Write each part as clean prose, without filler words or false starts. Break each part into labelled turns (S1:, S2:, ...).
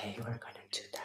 S1: Okay, we're gonna do that.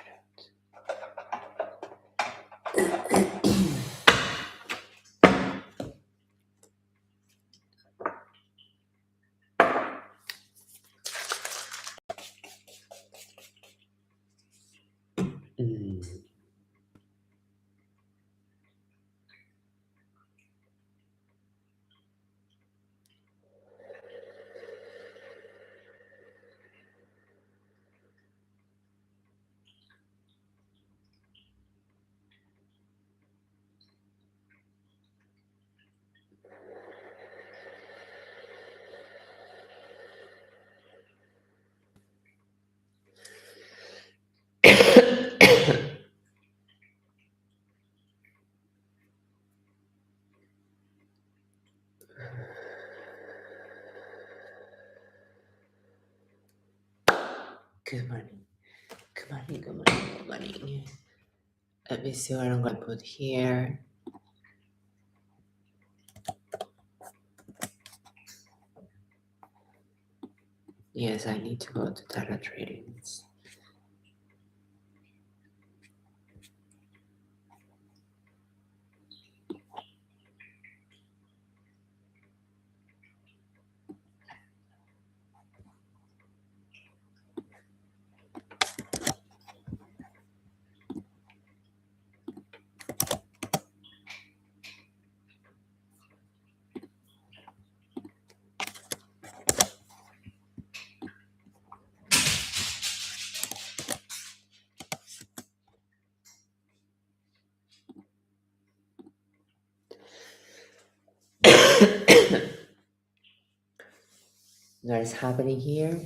S1: Good morning. Good morning, good morning, good morning. Let me see what I'm gonna put here. Yes, I need to go to data tradings. What's happening here?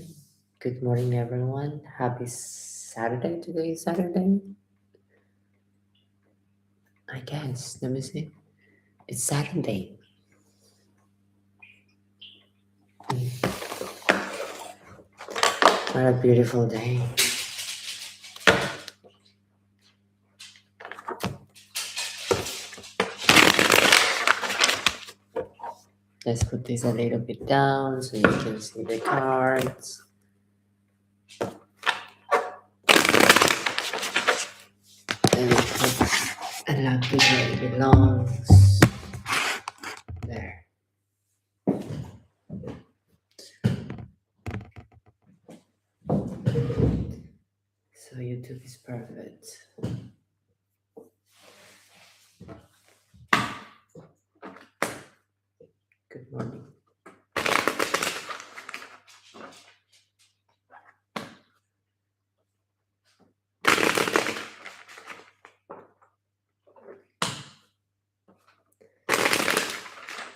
S1: Good morning, everyone. Happy Saturday. Today is Saturday. I guess. Let me see. It's Saturday. What a beautiful day. Let's put this a little bit down so you can see the cards. And we put a lucky where it belongs. There. So YouTube is perfect. Good morning.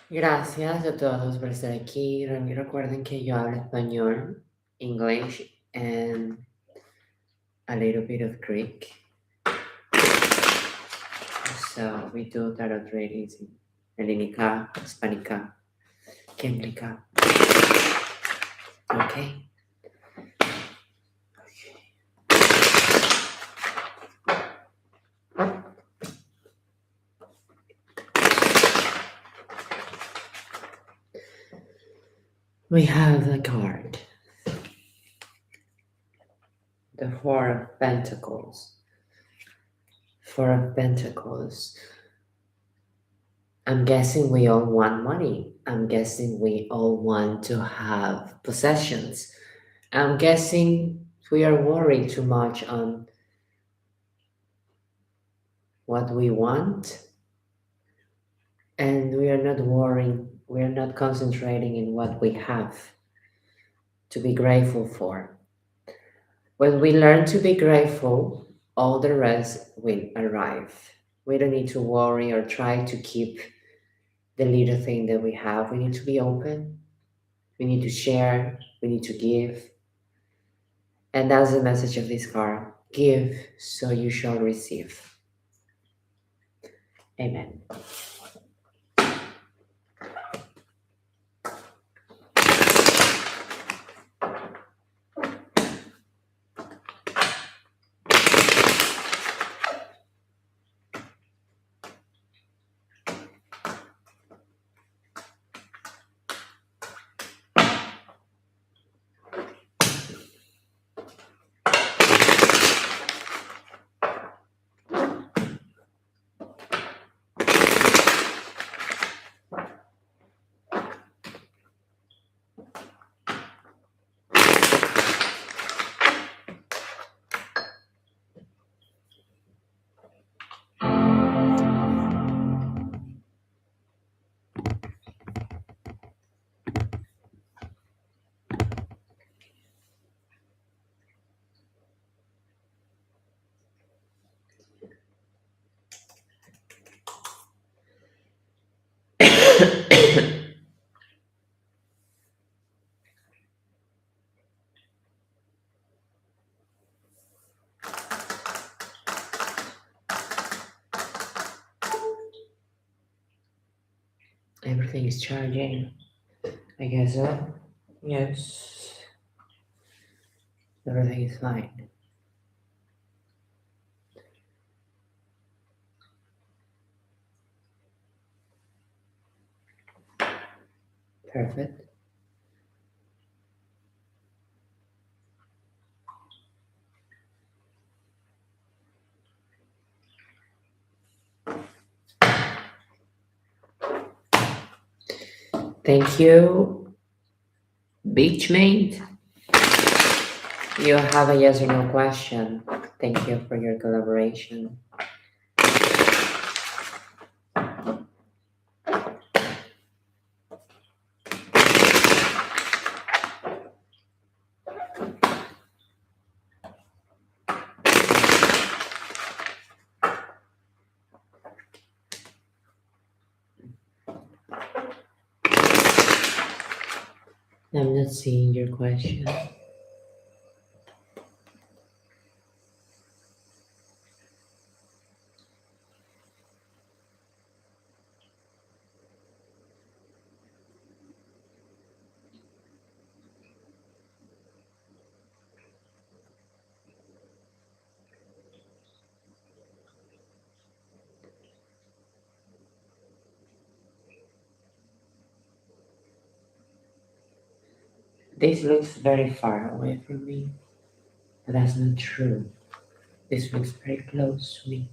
S1: Gracias a todos por estar aquí. Recuerden que yo hablo español, English, and a little bit of Greek. So we do tarot readings in Hellenic, Hispanic, Kenglica. Okay. We have the card. The Four of Pentacles. Four of Pentacles. I'm guessing we all want money. I'm guessing we all want to have possessions. I'm guessing we are worried too much on what we want. And we are not worrying, we are not concentrating in what we have to be grateful for. When we learn to be grateful, all the rest will arrive. We don't need to worry or try to keep the little thing that we have. We need to be open. We need to share. We need to give. And that's the message of this card. Give, so you shall receive. Amen. Everything is charging. I guess so. Yes. Everything is fine. Perfect. Thank you, Beachmate. You have a yes or no question. Thank you for your collaboration. I'm not seeing your question. This looks very far away from me, but that's not true. This looks very close to me.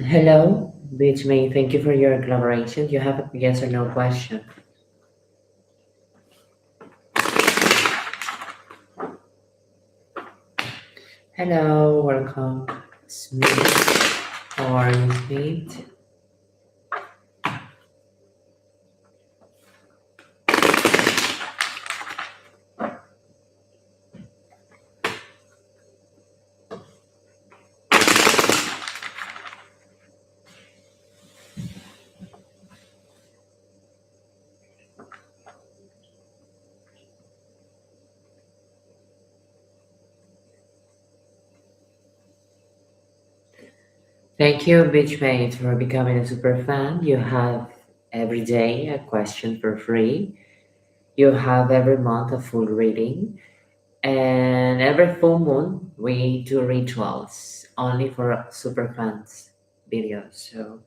S1: Hello, Beachmate. Thank you for your collaboration. You have a yes or no question. Hello, welcome, Smith. How are you, Smith? Thank you, Beachmate, for becoming a super fan. You have every day a question for free. You have every month a full reading. And every full moon, we do rituals only for super fans videos. So,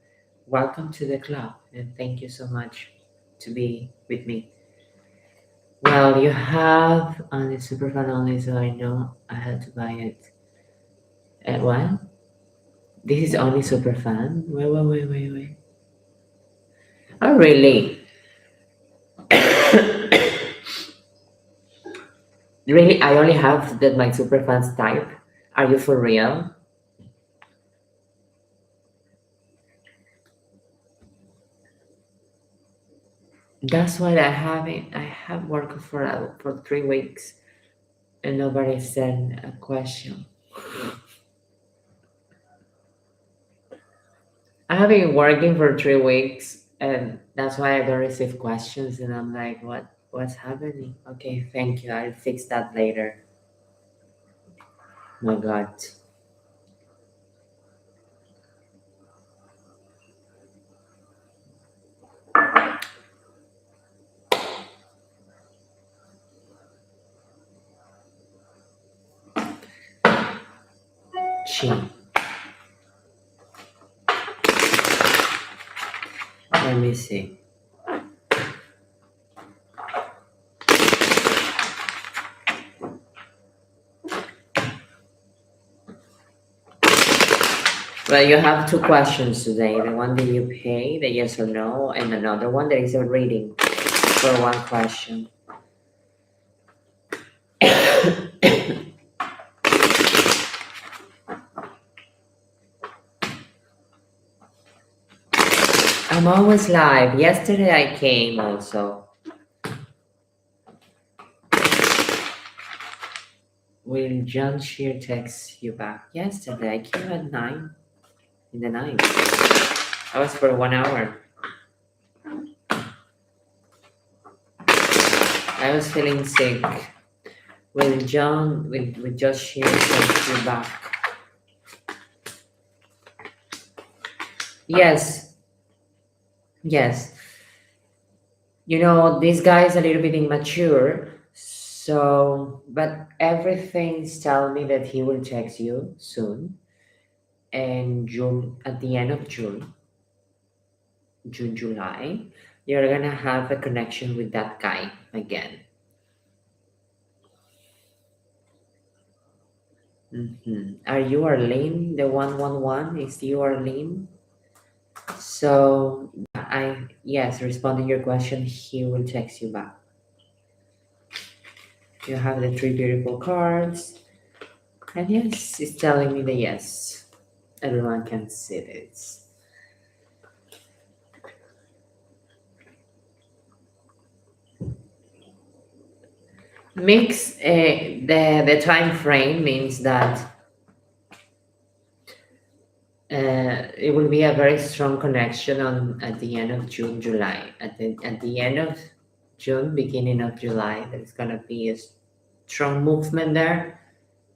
S1: welcome to the club, and thank you so much to be with me. Well, you have only super fan only, so I know I had to buy it. And what? This is only super fan? Wait. Oh, really? Really? I only have that my super fans type? Are you for real? That's what I haven't. I have worked for 3 weeks and nobody sent a question. I have been working for 3 weeks and that's why I don't receive questions and I'm like, what's happening? Okay, thank you. I'll fix that later. My God. Chin. Let me see. Well, you have two questions today. The one that you pay, the yes or no, and another one that is a reading for one question. I'm always live. Yesterday I came also. Will John Shear text you back? Yesterday I came at 9 in the night. I was for 1 hour. I was feeling sick. Will Josh Shear text you back? Yes, yes. This guy is a little bit immature, so, but everything's telling me that he will text you soon, and June, at the end of June, July, you're gonna have a connection with that guy again. Are you Arlene? The 111 is you Arlene? So yes, responding your question, he will text you back. You have the three beautiful cards, and yes, it's telling me the yes. Everyone can see this. Mix the time frame means that it will be a very strong connection on at the end of June, July. At the end of June, beginning of July, there's gonna be a strong movement there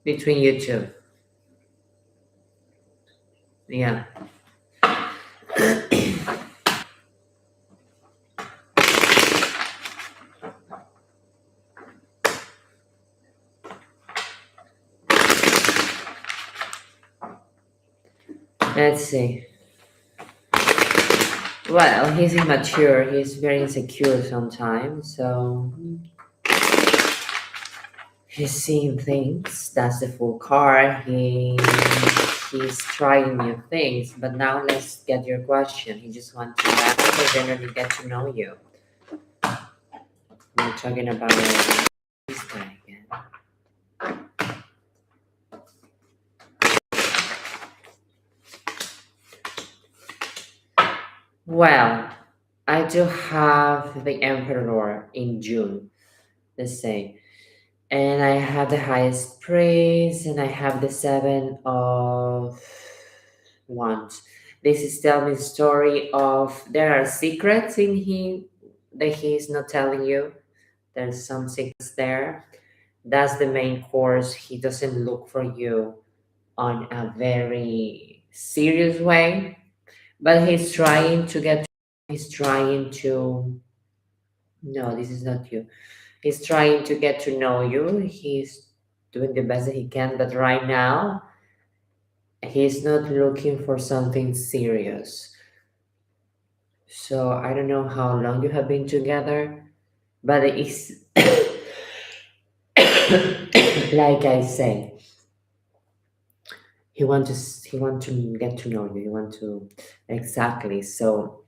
S1: between you two. Yeah. Let's see. Well, he's immature. He's very insecure sometimes, so he's seeing things. That's the full card. He's trying new things. But now let's get your question. He just wants to generally get to know you. We're talking about this guy again. Well, I do have the Emperor in June. Let's say. And I have the highest praise, and I have the seven of wands. This is telling me story of there are secrets in him that he is not telling you. There's some secrets there. That's the main course. He doesn't look for you on a very serious way, but he's trying to get. He's trying to. No, this is not you. He's trying to get to know you. He's doing the best that he can, but right now he's not looking for something serious. So I don't know how long you have been together, but it's like I say, he want to get to know you. He want to exactly. So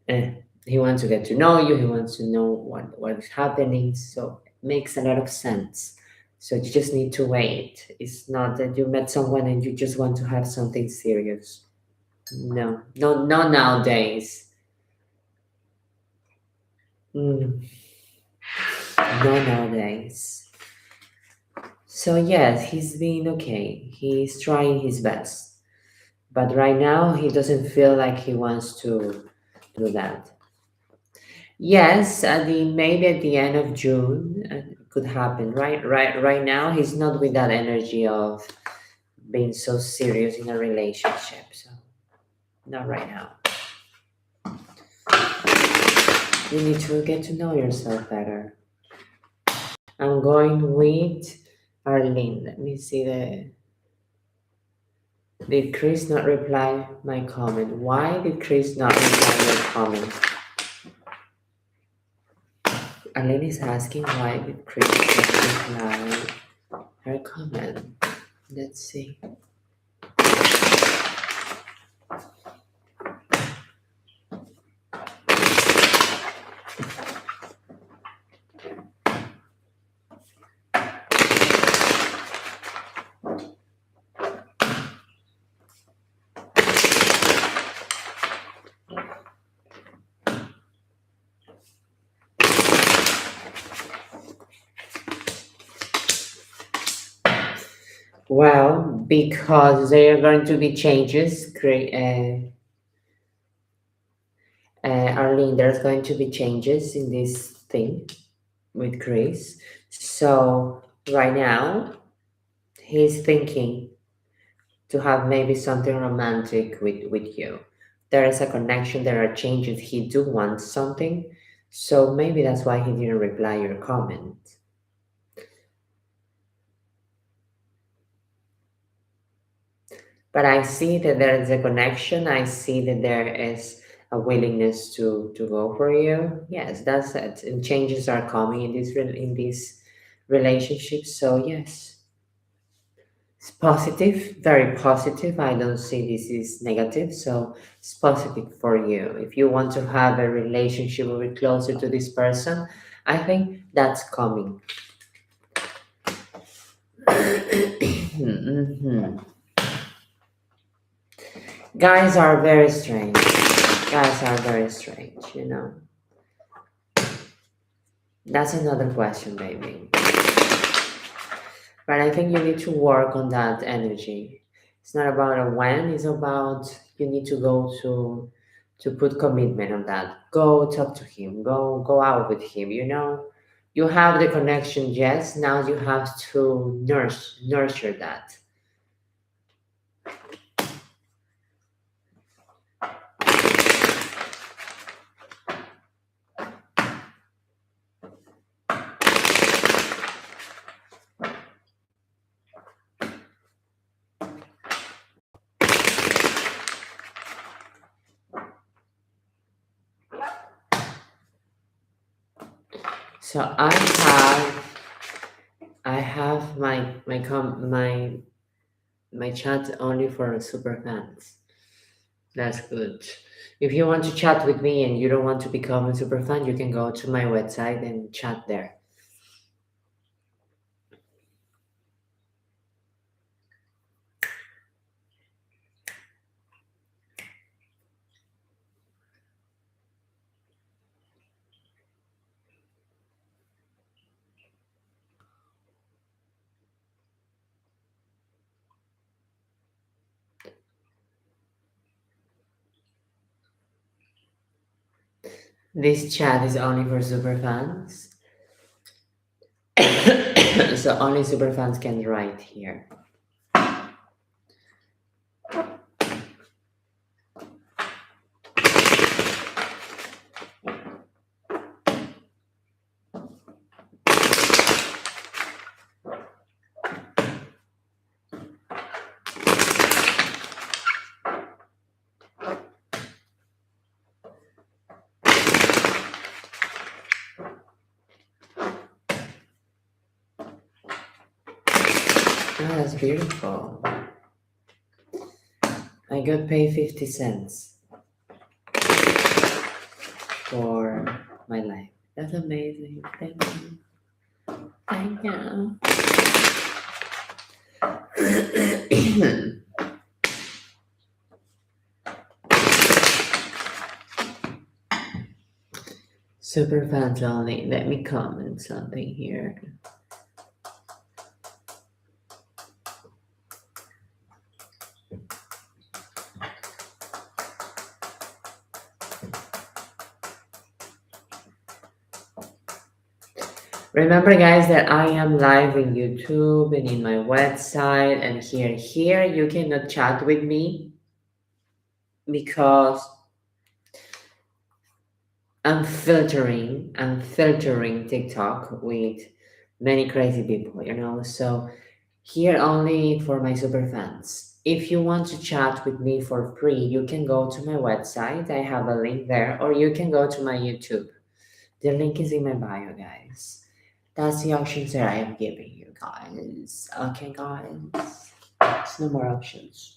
S1: uh, he wants to get to know you. He wants to know what is happening. So it makes a lot of sense. So you just need to wait. It's not that you met someone and you just want to have something serious. No, no, not nowadays. Mm, not nowadays. So yes, he's been okay. He's trying his best, but right now he doesn't feel like he wants to do that. Yes, maybe at the end of June it could happen. Right now he's not with that energy of being so serious in a relationship. So not right now. You need to get to know yourself better. I'm going with Arlene. Let me see the. Did Chris not reply my comment? Why did Chris not reply your comment? Arlene is asking why did Chris not reply her comment. Let's see. Well, because there are going to be changes, Arlene, there's going to be changes in this thing with Chris. So right now, he's thinking to have maybe something romantic with you. there is a connection, there are changes, he do want something, so maybe that's why he didn't reply your comment. But I see that there is a connection. I see that there is a willingness to go for you. Yes, that's it. And changes are coming in this relationship. So yes, it's positive, very positive. I don't see this is negative. So it's positive for you. If you want to have a relationship or be closer to this person, I think that's coming. Mhm. Guys are very strange. Guys are very strange. That's another question, baby. But I think you need to work on that energy. It's not about a when, it's about you need to go to put commitment on that. Go talk to him. Go out with him. You have the connection, yes. Now you have to nurture that. So I have my chat only for super fans. That's good. If you want to chat with me and you don't want to become a super fan, you can go to my website and chat there. This chat is only for super fans. So only super fans can write here. Oh, that's beautiful. I got paid 50 cents for my life. That's amazing. Thank you. Thank you. Super fans only. Let me comment something here. Remember, guys, that I am live in YouTube and in my website and here. Here, you cannot chat with me because I'm filtering TikTok with many crazy people. So here only for my super fans. If you want to chat with me for free, you can go to my website. I have a link there, or you can go to my YouTube. The link is in my bio, guys. That's the options that I am giving you guys. Okay, guys. There's no more options.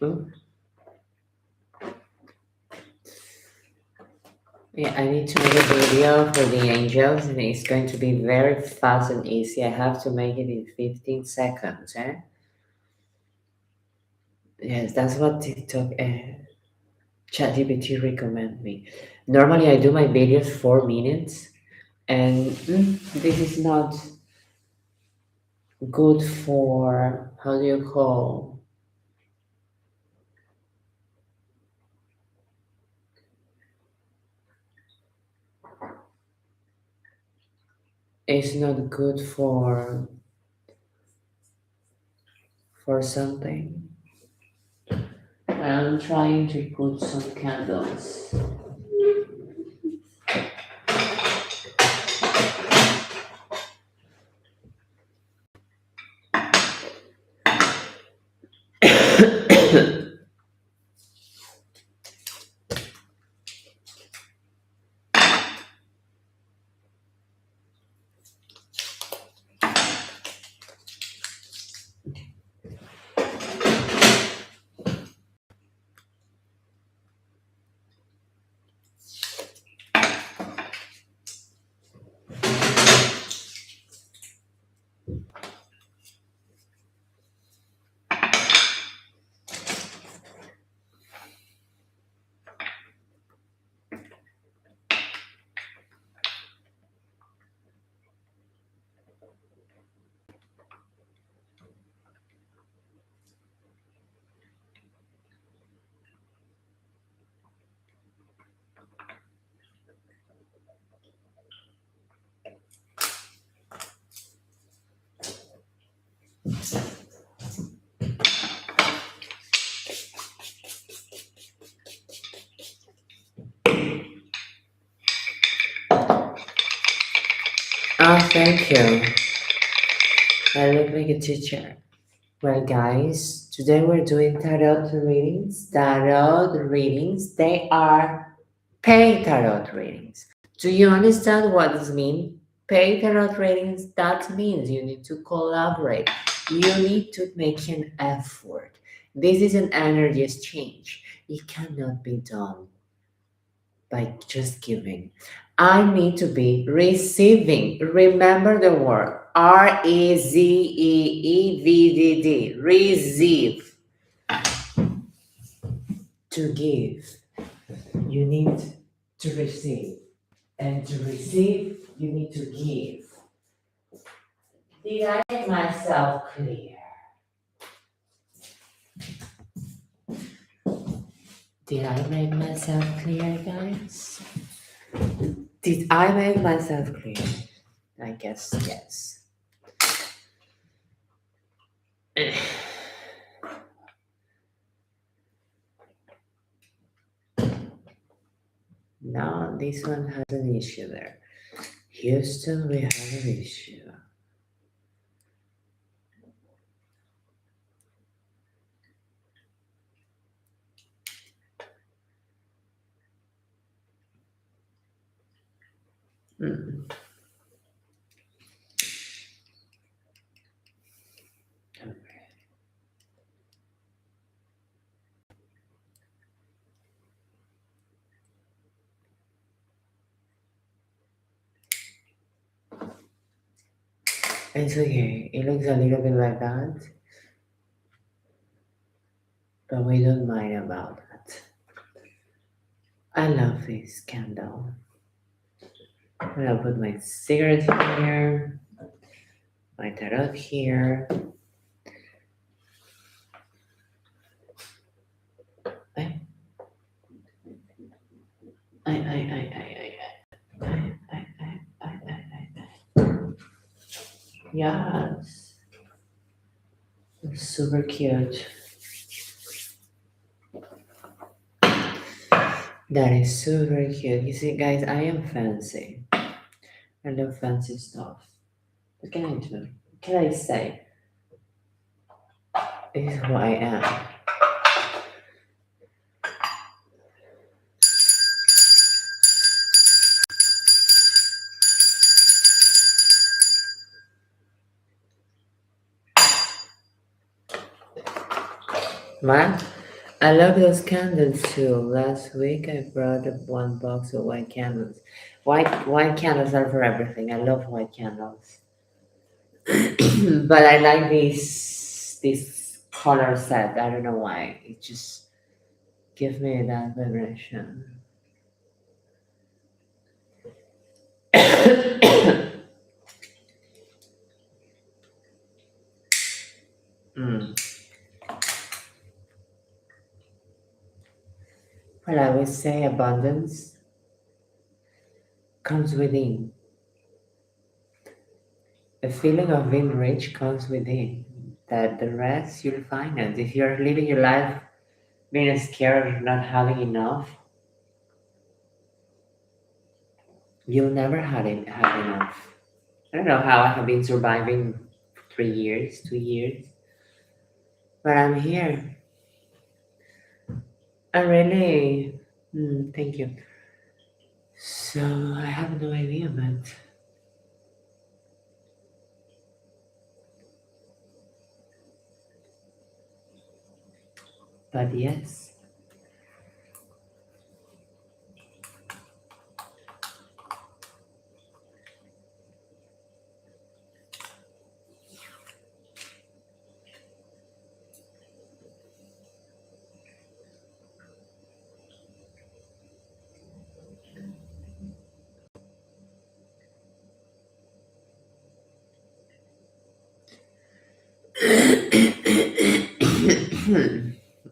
S1: Ooh. Yeah, I need to make a video for the angels, and it's going to be very fast and easy. I have to make it in 15 seconds, eh? Yes, that's what TikTok ChatGPT recommend me. Normally, I do my videos 4 minutes, And this is not good for, how do you call, it's not good for something. I'm trying to put some candles. Oh, thank you. I look like a teacher. Well, guys, today we're doing tarot readings. Tarot readings, they are paid tarot readings. Do you understand what this means? Paid tarot readings, that means you need to collaborate. You need to make an effort. This is an energy exchange. It cannot be done by just giving. I need to be receiving. Remember the word REZEEVDD. Receive. To give, you need to receive. And to receive, you need to give. Did I make myself clear? Did I make myself clear, guys? Did I make myself clear? I guess yes. Now this one has an issue there. Houston, we have an issue. Mm. It's okay. It looks a little bit like that, but we don't mind about that. I love this candle. I'm gonna put my cigarette here, my tarot here. Yes. It's super cute. That is super cute. You see, guys, I am fancy. I love fancy stuff. What can I do? What can I say? This is who I am. Man, I love those candles too. Last week I brought up one box of white candles. White candles are for everything. I love white candles. But I like this color set. I don't know why. It just gives me that vibration. Mm. Well, I would say abundance comes within. The feeling of being rich comes within. That the rest you'll find it. If you're living your life being scared of not having enough, you'll never have enough. I don't know how I have been surviving for 3 years, 2 years, but I'm here. I really, thank you. So I have no idea, but yes.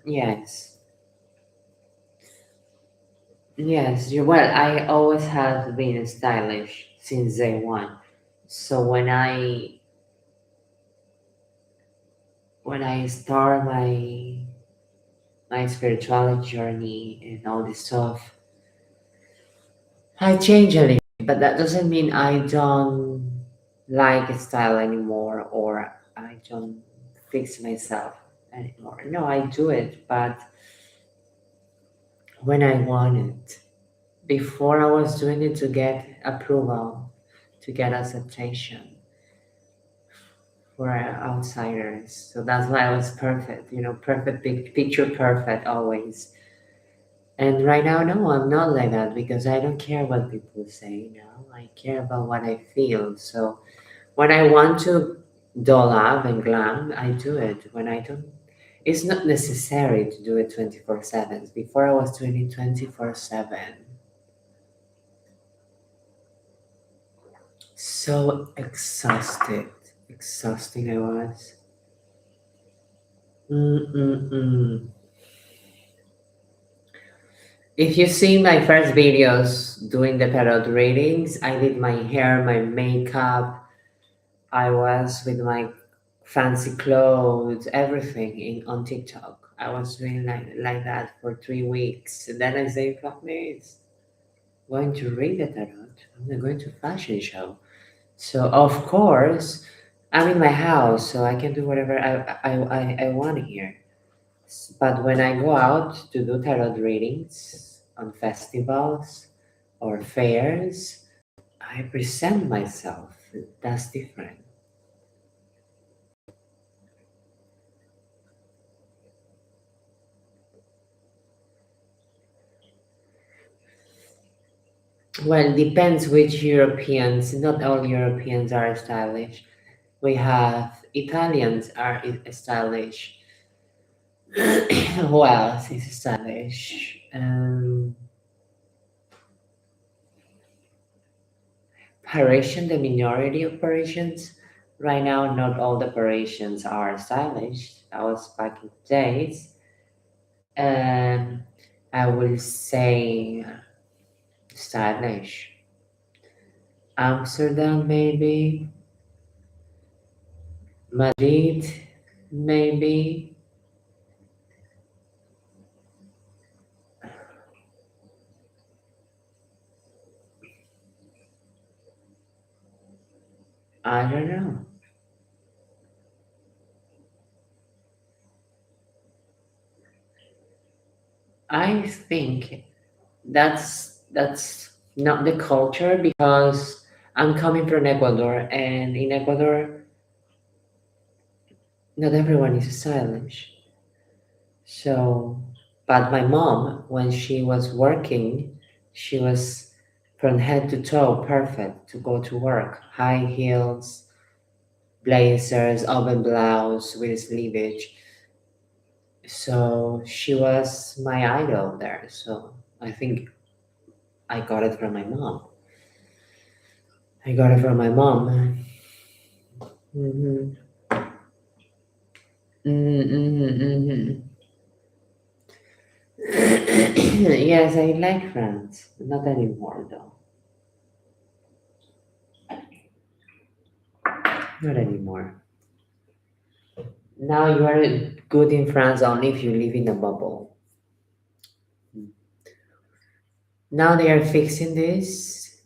S1: Yes, yes. You well. I always have been stylish since day one. So when I start my spirituality journey and all this stuff, I change a little, but that doesn't mean I don't like style anymore or I don't fix myself anymore. No, I do it, but when I want it. Before I was doing it to get approval, to get acceptation for outsiders. So that's why I was perfect, perfect, big picture perfect always. And right now, no, I'm not like that because I don't care what people say now. I care about what I feel. So when I want to doll up and glam, I do it. When I don't, it's not necessary to do it 24/7. Before I was doing it 24/7. So exhausted. Exhausting I was. Mm-mm-mm. If you see my first videos doing the tarot readings, I did my hair, my makeup. I was with my fancy clothes, everything on TikTok. I was doing like that for 3 weeks. And then I say, fuck this. Going to read the tarot. I'm not going to fashion show. So of course, I'm in my house, so I can do whatever I want here. But when I go out to do tarot readings on festivals or fairs, I present myself. That's different. Well, depends which Europeans. Not all Europeans are stylish. We have Italians are stylish. Who else is stylish? Parisian, the minority of Parisians. Right now, not all the Parisians are stylish. I was back in the days, and I will say stylish. Amsterdam, maybe. Madrid, maybe. I don't know. I think that's not the culture because I'm coming from Ecuador, and in Ecuador, not everyone is stylish. So, but my mom, when she was working, she was from head to toe perfect to go to work. High heels, blazers, oven blouse with sleevage. So she was my idol there. So I think I got it from my mom. I got it from my mom. Mm-hmm. Mm-hmm. Yes, I like France. Not anymore, though. Not anymore. Now you are good in France only if you live in a bubble. Now they are fixing this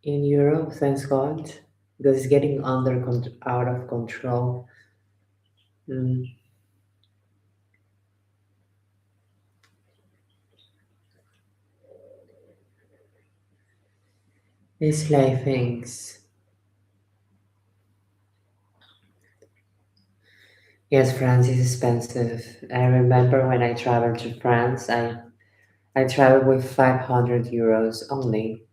S1: in Europe, thanks God, because it's getting out of control. Mm, these life things. Yes, France is expensive. I remember when I traveled to France, I traveled with 500 euros only.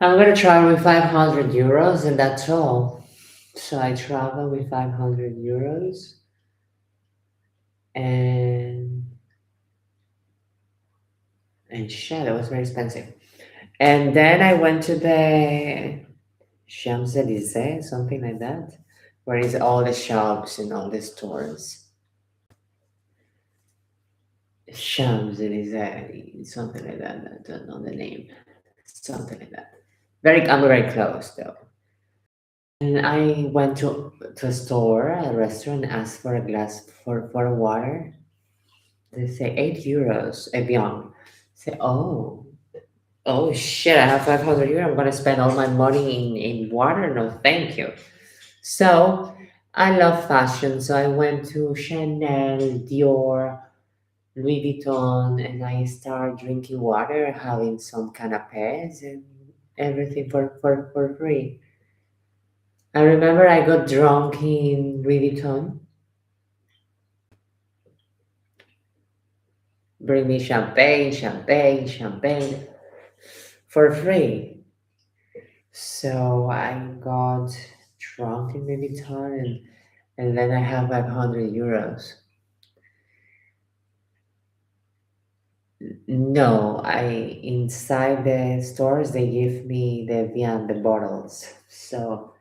S1: I'm gonna travel with 500 euros and that's all. So I travel with 500 euros and shit, it was very expensive. And then I went to the Champs Elysees, something like that, where is all the shops and all the stores. Champs Elysees, something like that. I don't know the name. Something like that. I'm very close though. And I went to a store, a restaurant, asked for a glass for water. They say 8 euros, Evian. Say, oh shit, I have 500 euros. I'm gonna spend all my money in water. No, thank you. So I love fashion. So I went to Chanel, Dior, Louis Vuitton, and I started drinking water, having some canapes and everything for free. I remember I got drunk in Louis Vuitton. Bring me champagne, champagne, champagne for free. So I got drunk in Louis Vuitton and then I have 500 euros. No, I inside the stores they give me the Vian, the bottles. So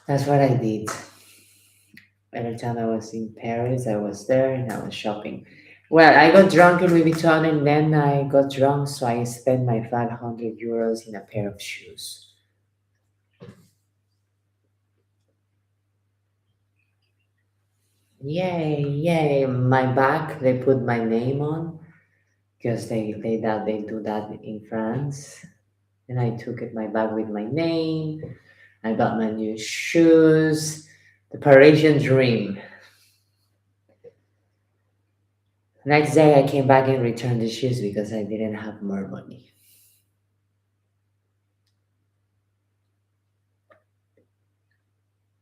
S1: that's what I did. Every time I was in Paris, I was there and I was shopping. Well, I got drunk in Louis Vuitton and then I got drunk, so I spent my 500 euros in a pair of shoes. Yay, yay. My bag, they put my name on because they do that in France. And I took it my bag with my name. I got my new shoes. The Parisian dream. Next day I came back and returned the shoes because I didn't have more money.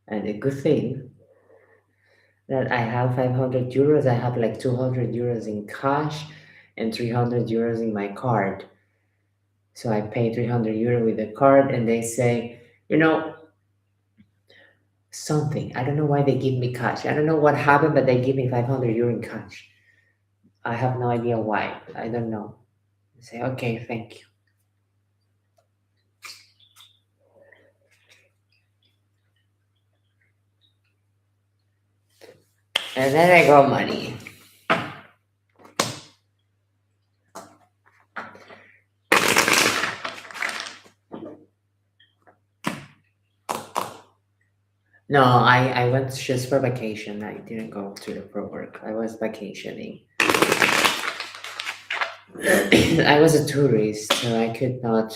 S1: And a good thing that I have 500 euros, I have like 200 euros in cash and 300 euros in my card. So I pay 300 euro with the card and they say, something. I don't know why they give me cash. I don't know what happened, but they give me 500 euro in cash. I have no idea why. I don't know. I say, okay, thank you. And then I got money. No, I went just for vacation. I didn't go to for work. I was vacationing. I was a tourist, so I could not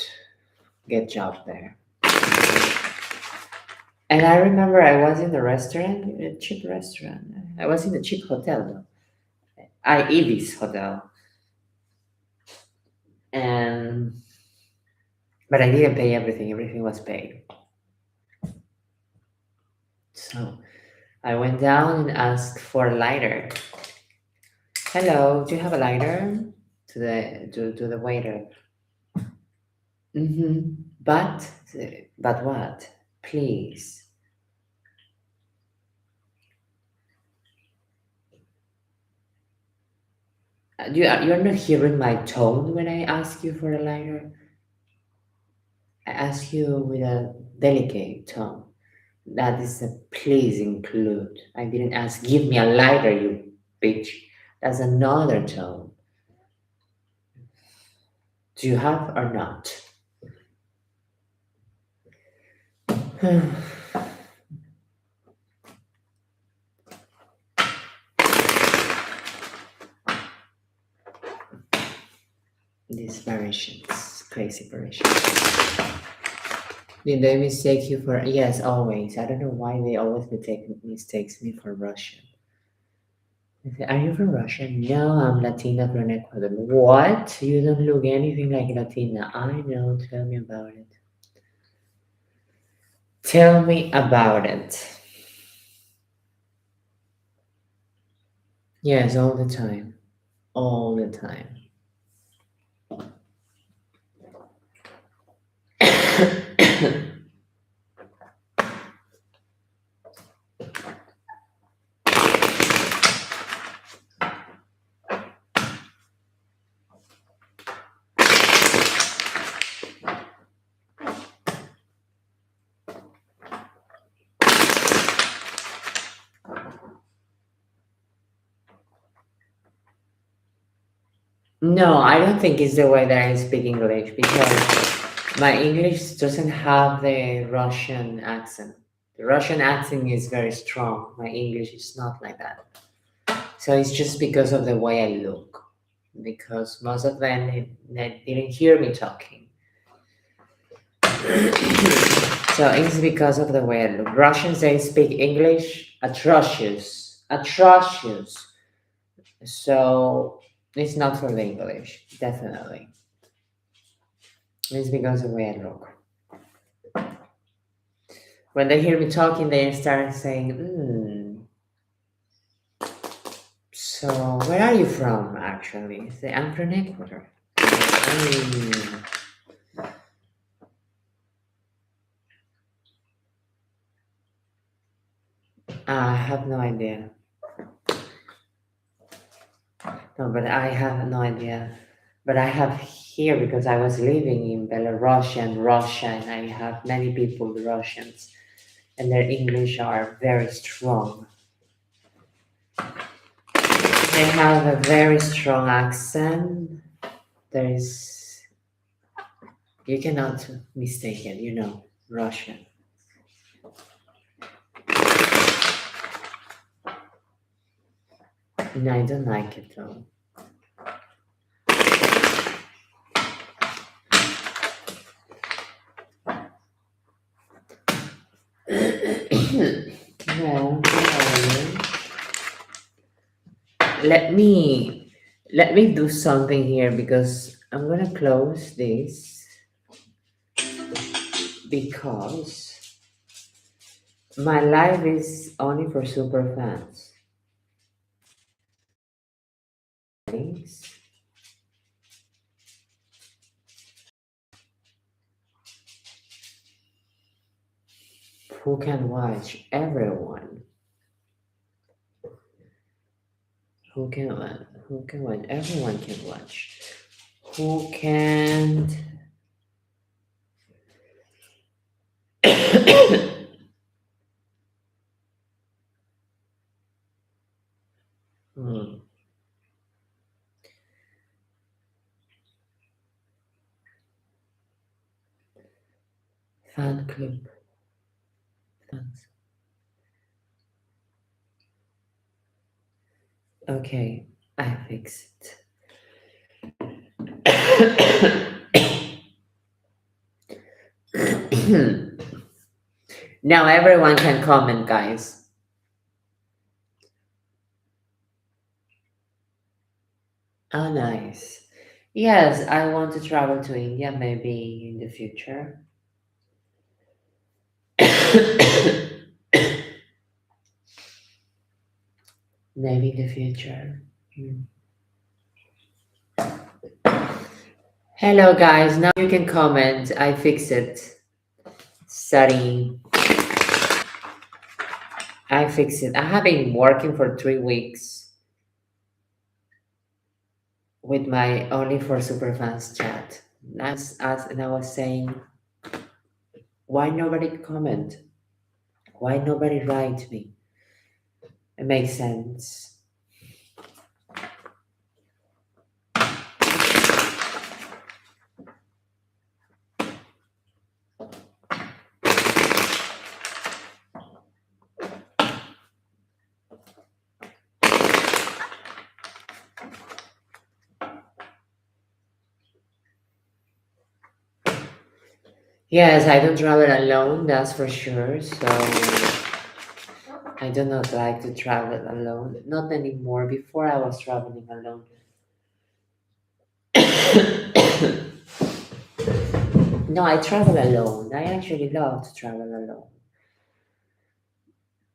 S1: get job there. And I remember I was in a restaurant, a cheap restaurant. I was in a cheap hotel though. I Ibis hotel, and but I didn't pay everything. Everything was paid. So I went down and asked for a lighter. Hello, do you have a lighter? To the waiter. Mm-hmm. But what? Please. You're not hearing my tone when I ask you for a lighter. I ask you with a delicate tone. That is a please include. I didn't ask, give me a lighter, you bitch. That's another tone. Do you have or not? These variations, crazy variations. Did they mistake you for? Yes, always. I don't know why they always mistakes me for Russian. They say, are you from Russia? No, I'm Latina from Ecuador. What? You don't look anything like Latina. I know. Tell me about it. Tell me about it. Yes, all the time. All the time. No, I don't think it's the way that I speak English because my English doesn't have the Russian accent. The Russian accent is very strong. My English is not like that. So it's just because of the way I look. Because most of them they didn't hear me talking. So it's because of the way I look. Russians they speak English atrocious. Atrocious. So it's not for the English, definitely. It's because of the way I look. When they hear me talking, they start saying, so where are you from, actually? I say, I'm from Ecuador. "Mm, I have no idea. No, but I have no idea. But I have here because I was living in Belarus and Russia, and I have many people, Russians, and their English are very strong. They have a very strong accent. There is, you cannot mistake it, Russian. No, I don't like it though. Well, let me do something here because I'm gonna close this because my live is only for super fans. Thanks. Who can watch? Everyone. Who can watch? Who can watch? Everyone can watch. Who can't? Hmm. Fan club. Fans. Okay, I fixed it. Now everyone can comment, guys. Oh, nice. Yes, I want to travel to India maybe in the future. Maybe in the future. Hmm. Hello, guys. Now you can comment. I fixed it. Sorry. I fixed it. I have been working for 3 weeks. with my only for superfans chat. And I was saying, why nobody comment? Why nobody write me? It makes sense. Yes, I don't travel alone, that's for sure. So I do not like to travel alone. Not anymore. Before I was traveling alone. No, I travel alone. I actually love to travel alone.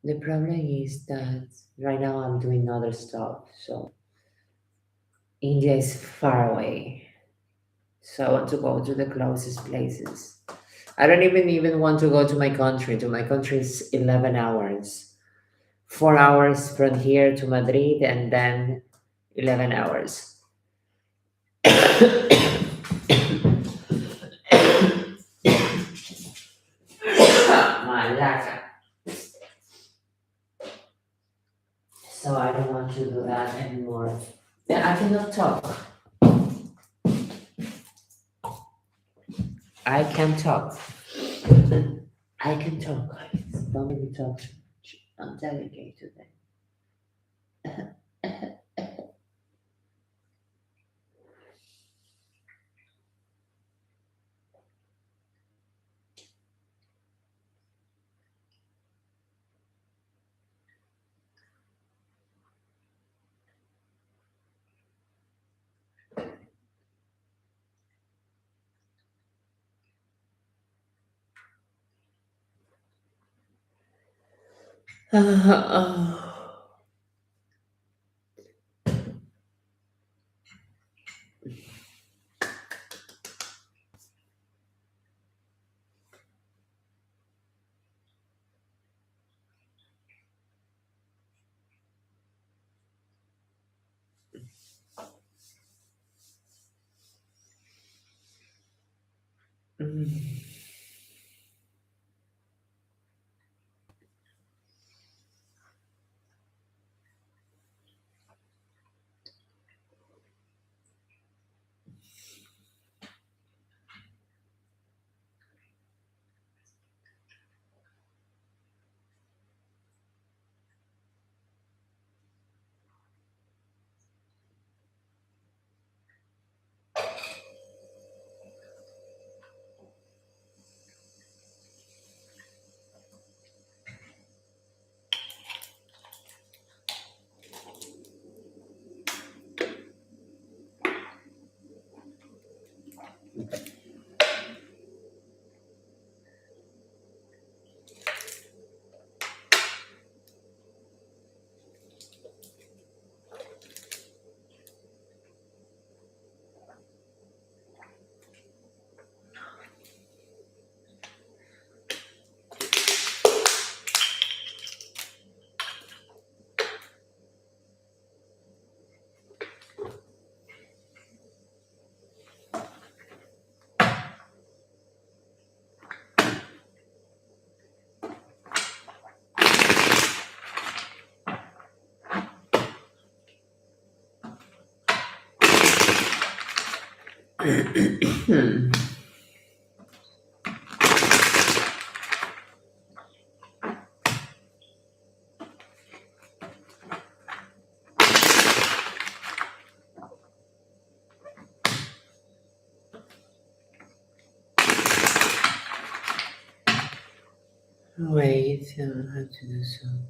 S1: The problem is that right now I'm doing other stuff. So India is far away. So I want to go to the closest places. I don't even want to go to my country. To my country is 11 hours. 4 hours from here to Madrid and then 11 hours. Malaga. So I don't want to do that anymore. Yeah, I cannot talk. I can talk. I can talk, guys. Don't let me talk too much. I'm delicate today. Wait, I have to do something.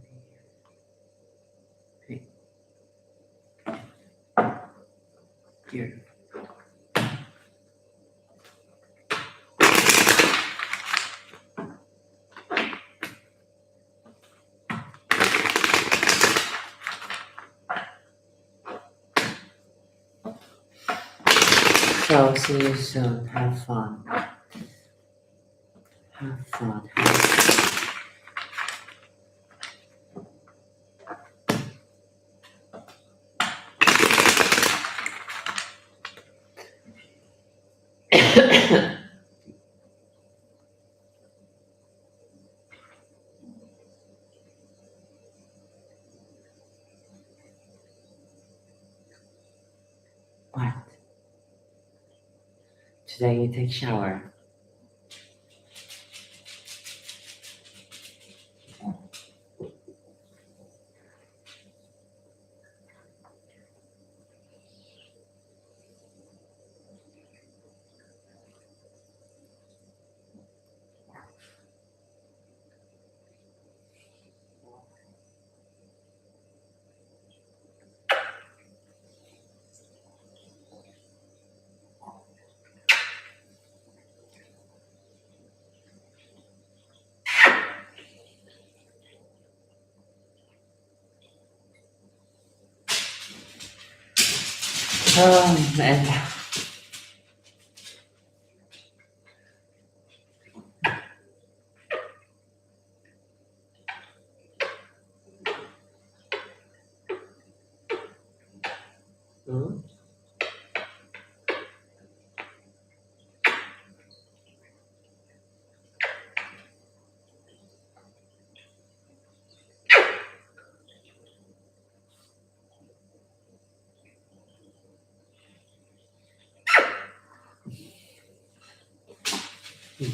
S1: Okay. Here. So see you soon. Have fun. Have fun. today you take shower. And hmm?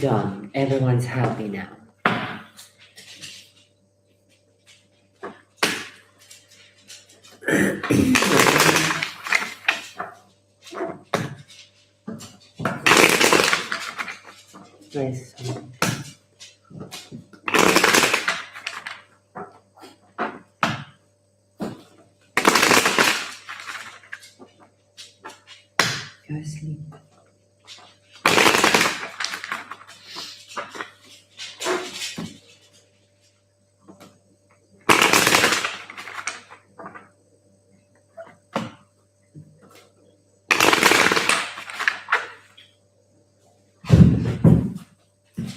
S1: Done. Everyone's happy now. Nice. Go sleep.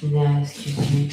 S1: No, excuse me.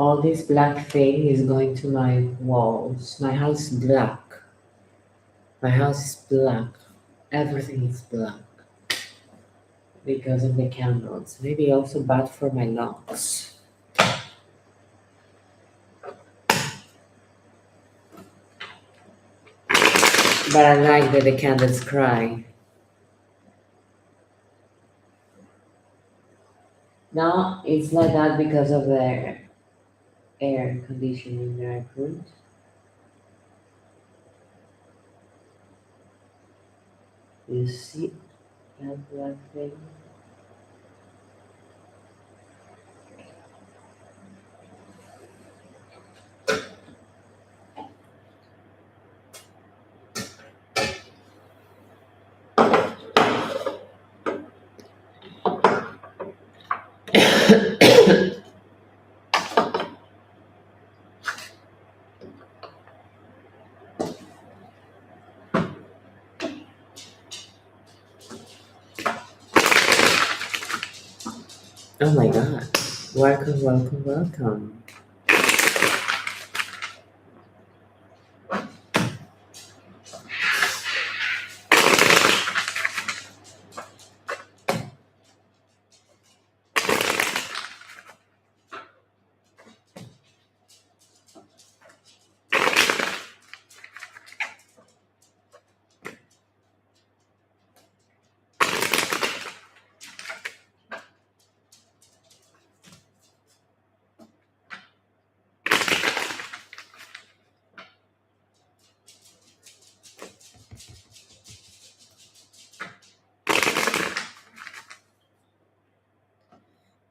S1: All this black thing is going to my walls. My house is black. My house is black. Everything is black because of the candles. Maybe also bad for my lungs. But I like that the candles cry. Now it's like that because of the air conditioning that I put. You see that black thing? Oh my god. Welcome, welcome, welcome.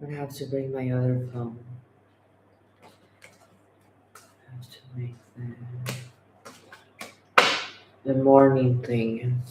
S1: I have to bring my other phone. I have to make the morning thing.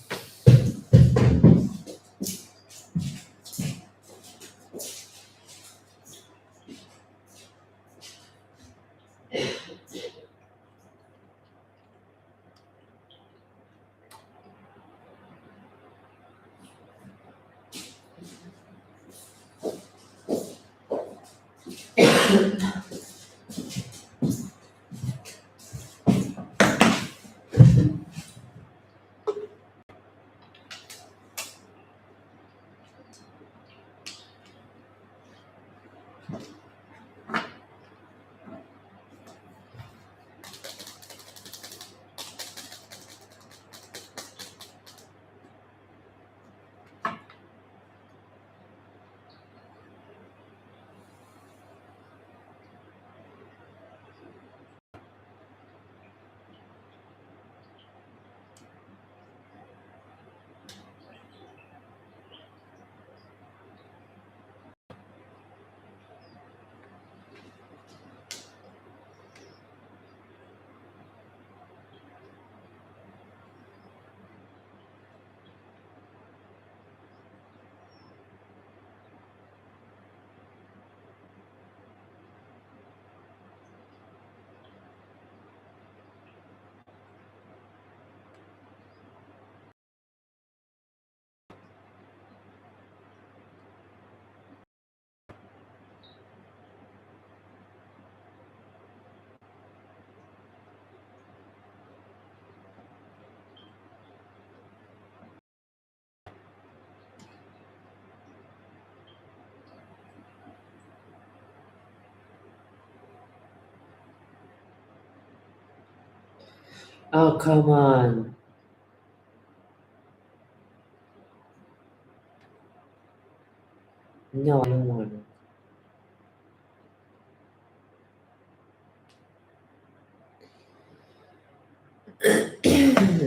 S1: Oh, come on. No, I don't want it.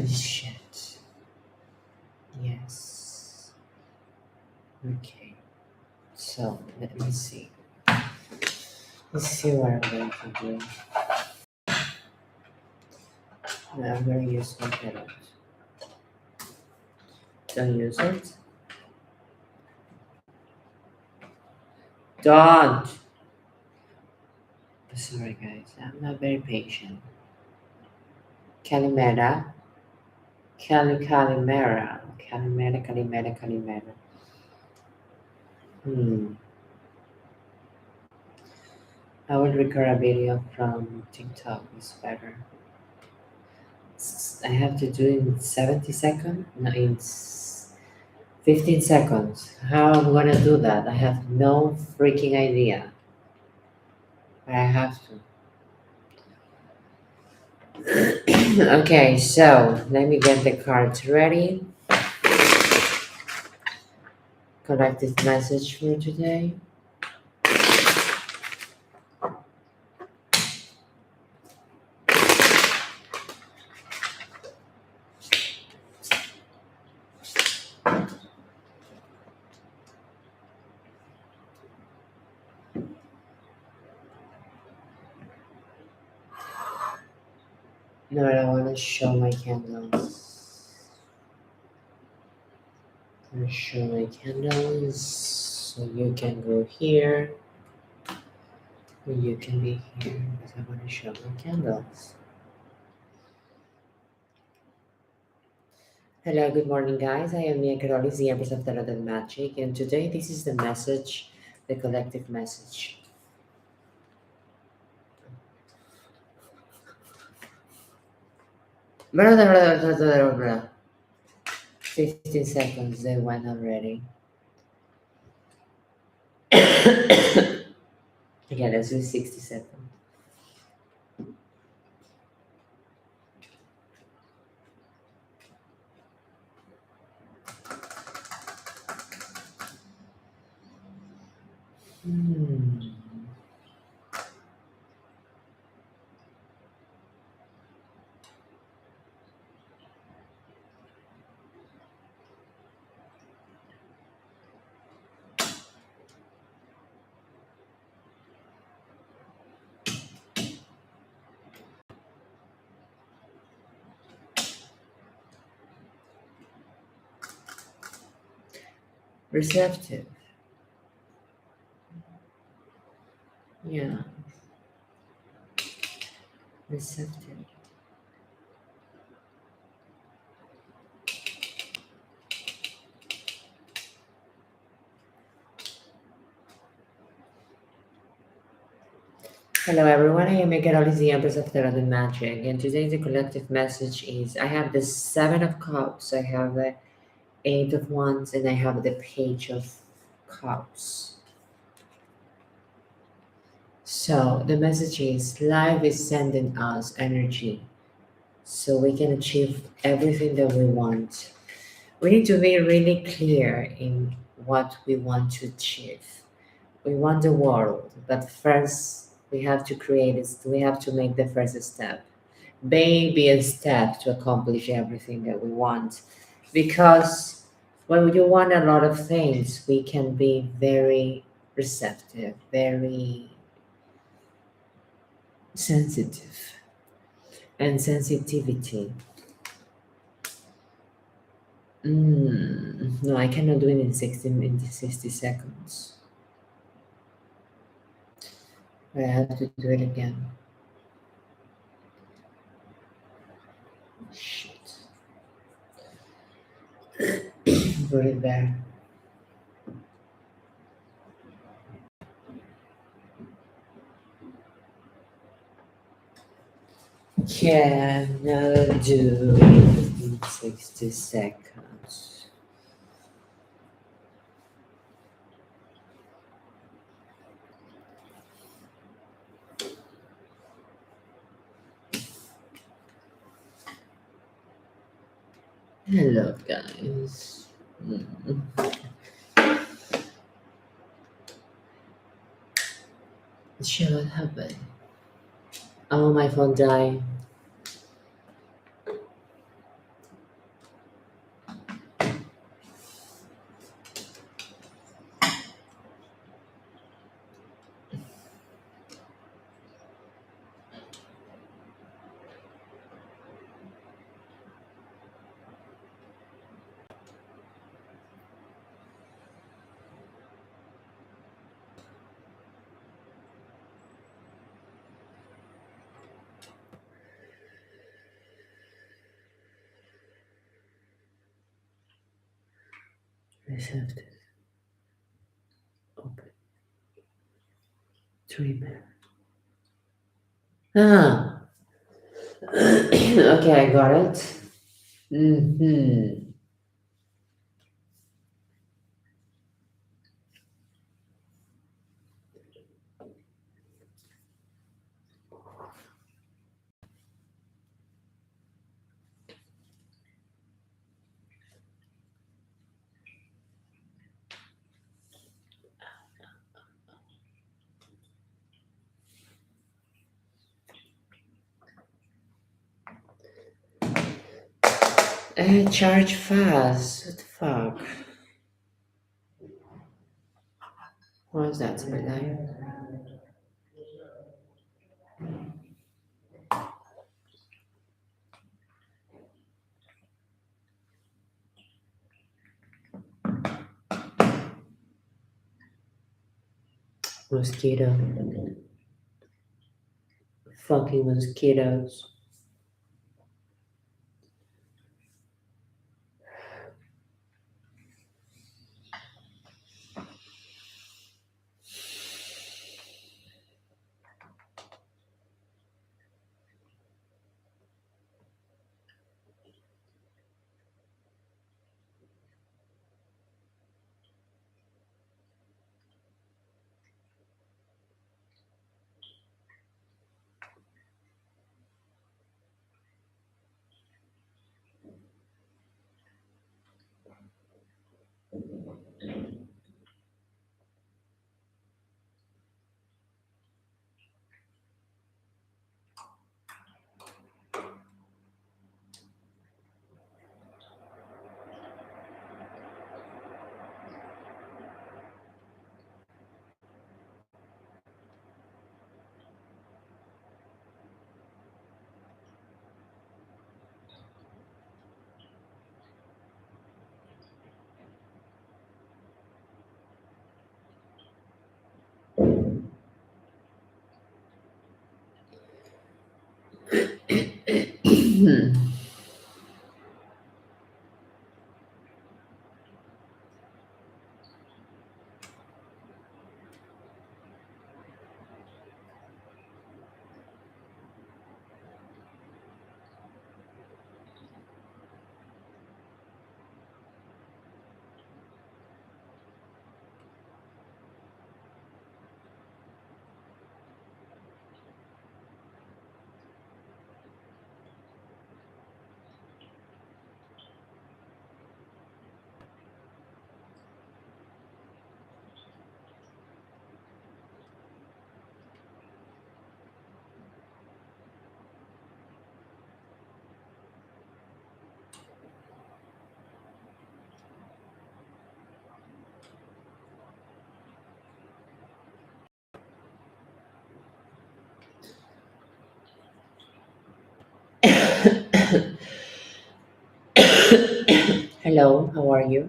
S1: Shit. Yes. Okay. So, let me see. Let's see what I'm going to do. No, I'm going to use my head. Don't use it. Don't! Sorry, guys. I'm not very patient. Calimera. Calimera. Calimera. Hmm. I will record a video from TikTok. It's better. I have to do it in 70 seconds? No, in 15 seconds. How am I gonna do that? I have no freaking idea. But I have to. Okay, so let me get the cards ready. Collect this message for today. No, I want to show my candles. I'm gonna show my candles so you can go here. Or you can be here because I want to show my candles. Hello, good morning, guys. I am Mia Karolys, the Empress of Tarot and Magic, and today this is the message, the collective message. 15 seconds, they went already. Okay, let's do 60 seconds. Hmm. Receptive. Yeah, receptive. Hello, everyone. I am Karolys, the Empress of Tarot and Magic, and today the collective message is I have the Seven of Cups, I have the Eight of Wands, and I have the Page of Cups. So the message is life is sending us energy so we can achieve everything that we want. We need to be really clear in what we want to achieve. We want the world, but first we have to create it. We have to make the first step, baby a step to accomplish everything that we want. Because when you want a lot of things, we can be very receptive, very sensitive, and sensitivity. No, I cannot do it in 60 seconds. I have to do it again. Shit. Put it there. Cannot do it in 60 seconds. Hello, guys. Mm. Shit, what happened? Oh, my phone died. I have to open 3 minutes. Ah, okay, I got it. Mm-hmm. Charge fast. What the fuck? What is that? My life? Mosquito. Fucking mosquitoes. Hello, how are you?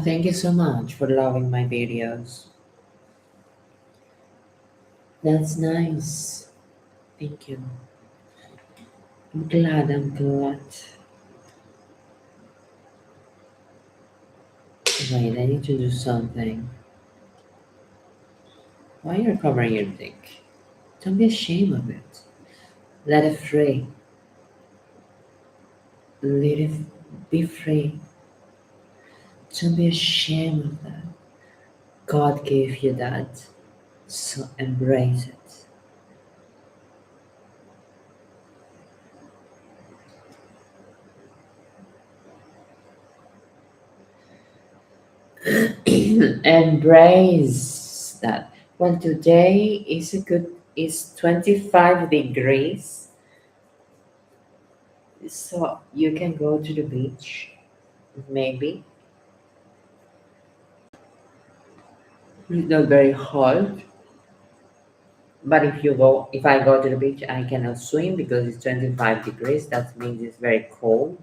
S1: Thank you so much for loving my videos. That's nice. Thank you. I'm glad, I'm glad. Wait, I need to do something. Why are you covering your dick? Don't be ashamed of it. Let it free. Let it be free. Don't be ashamed of that. God gave you that. So embrace it. Embrace that. Well, today is 25 degrees. So you can go to the beach, maybe. It's not very hot. But if I go to the beach, I cannot swim because it's 25 degrees. That means it's very cold.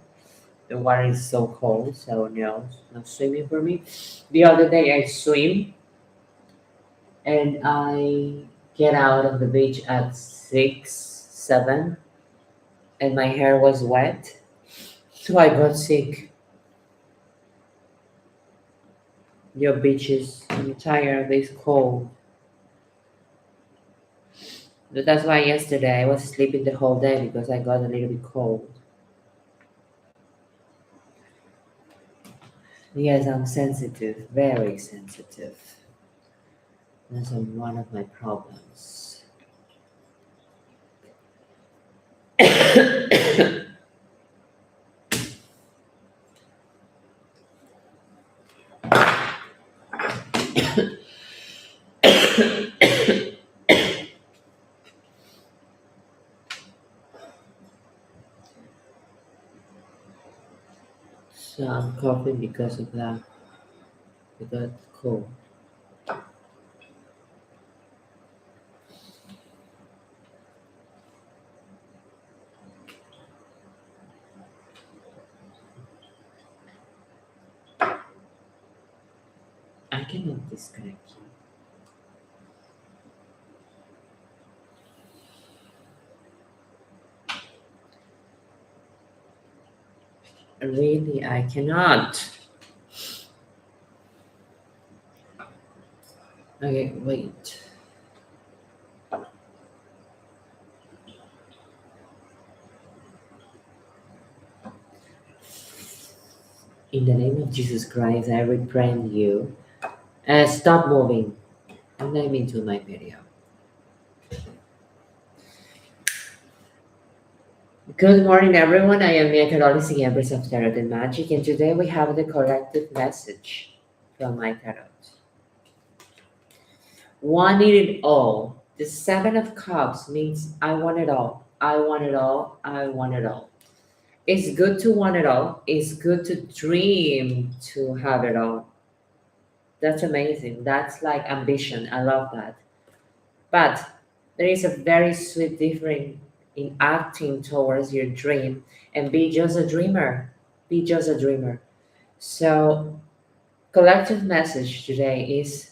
S1: The water is so cold, so no, not swimming for me. The other day I swim and I get out of the beach at 6, 7, and my hair was wet, so I got sick. Your beaches, I'm tired of this cold. But that's why yesterday I was sleeping the whole day because I got a little bit cold. Yes, I'm sensitive, very sensitive. That's one of my problems. So I'm coughing because of that. Because cold. I cannot disconnect you. Really, I cannot. Okay, wait. In the name of Jesus Christ, I reprend you. Stop moving. I'm not into my video. Good morning, everyone. I am Mia Karolys, Miembros of Tarot and Magic, and today we have the collective message from my tarot. Wanting it all. The Seven of Cups means I want it all. I want it all. I want it all. It's good to want it all. It's good to dream to have it all. That's amazing. That's like ambition. I love that. But there is a very sweet difference in acting towards your dream and be just a dreamer. Be just a dreamer. So, collective message today is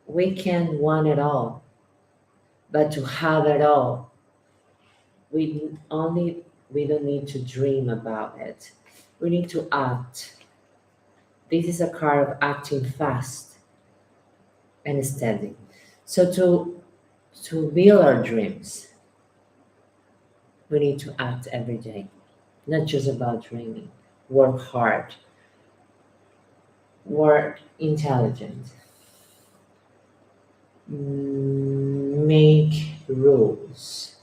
S1: we can want it all, but to have it all, we don't need to dream about it. We need to act. This is a card of acting fast and steady. So to build our dreams, we need to act every day, not just about dreaming. Work hard, work intelligent, make rules.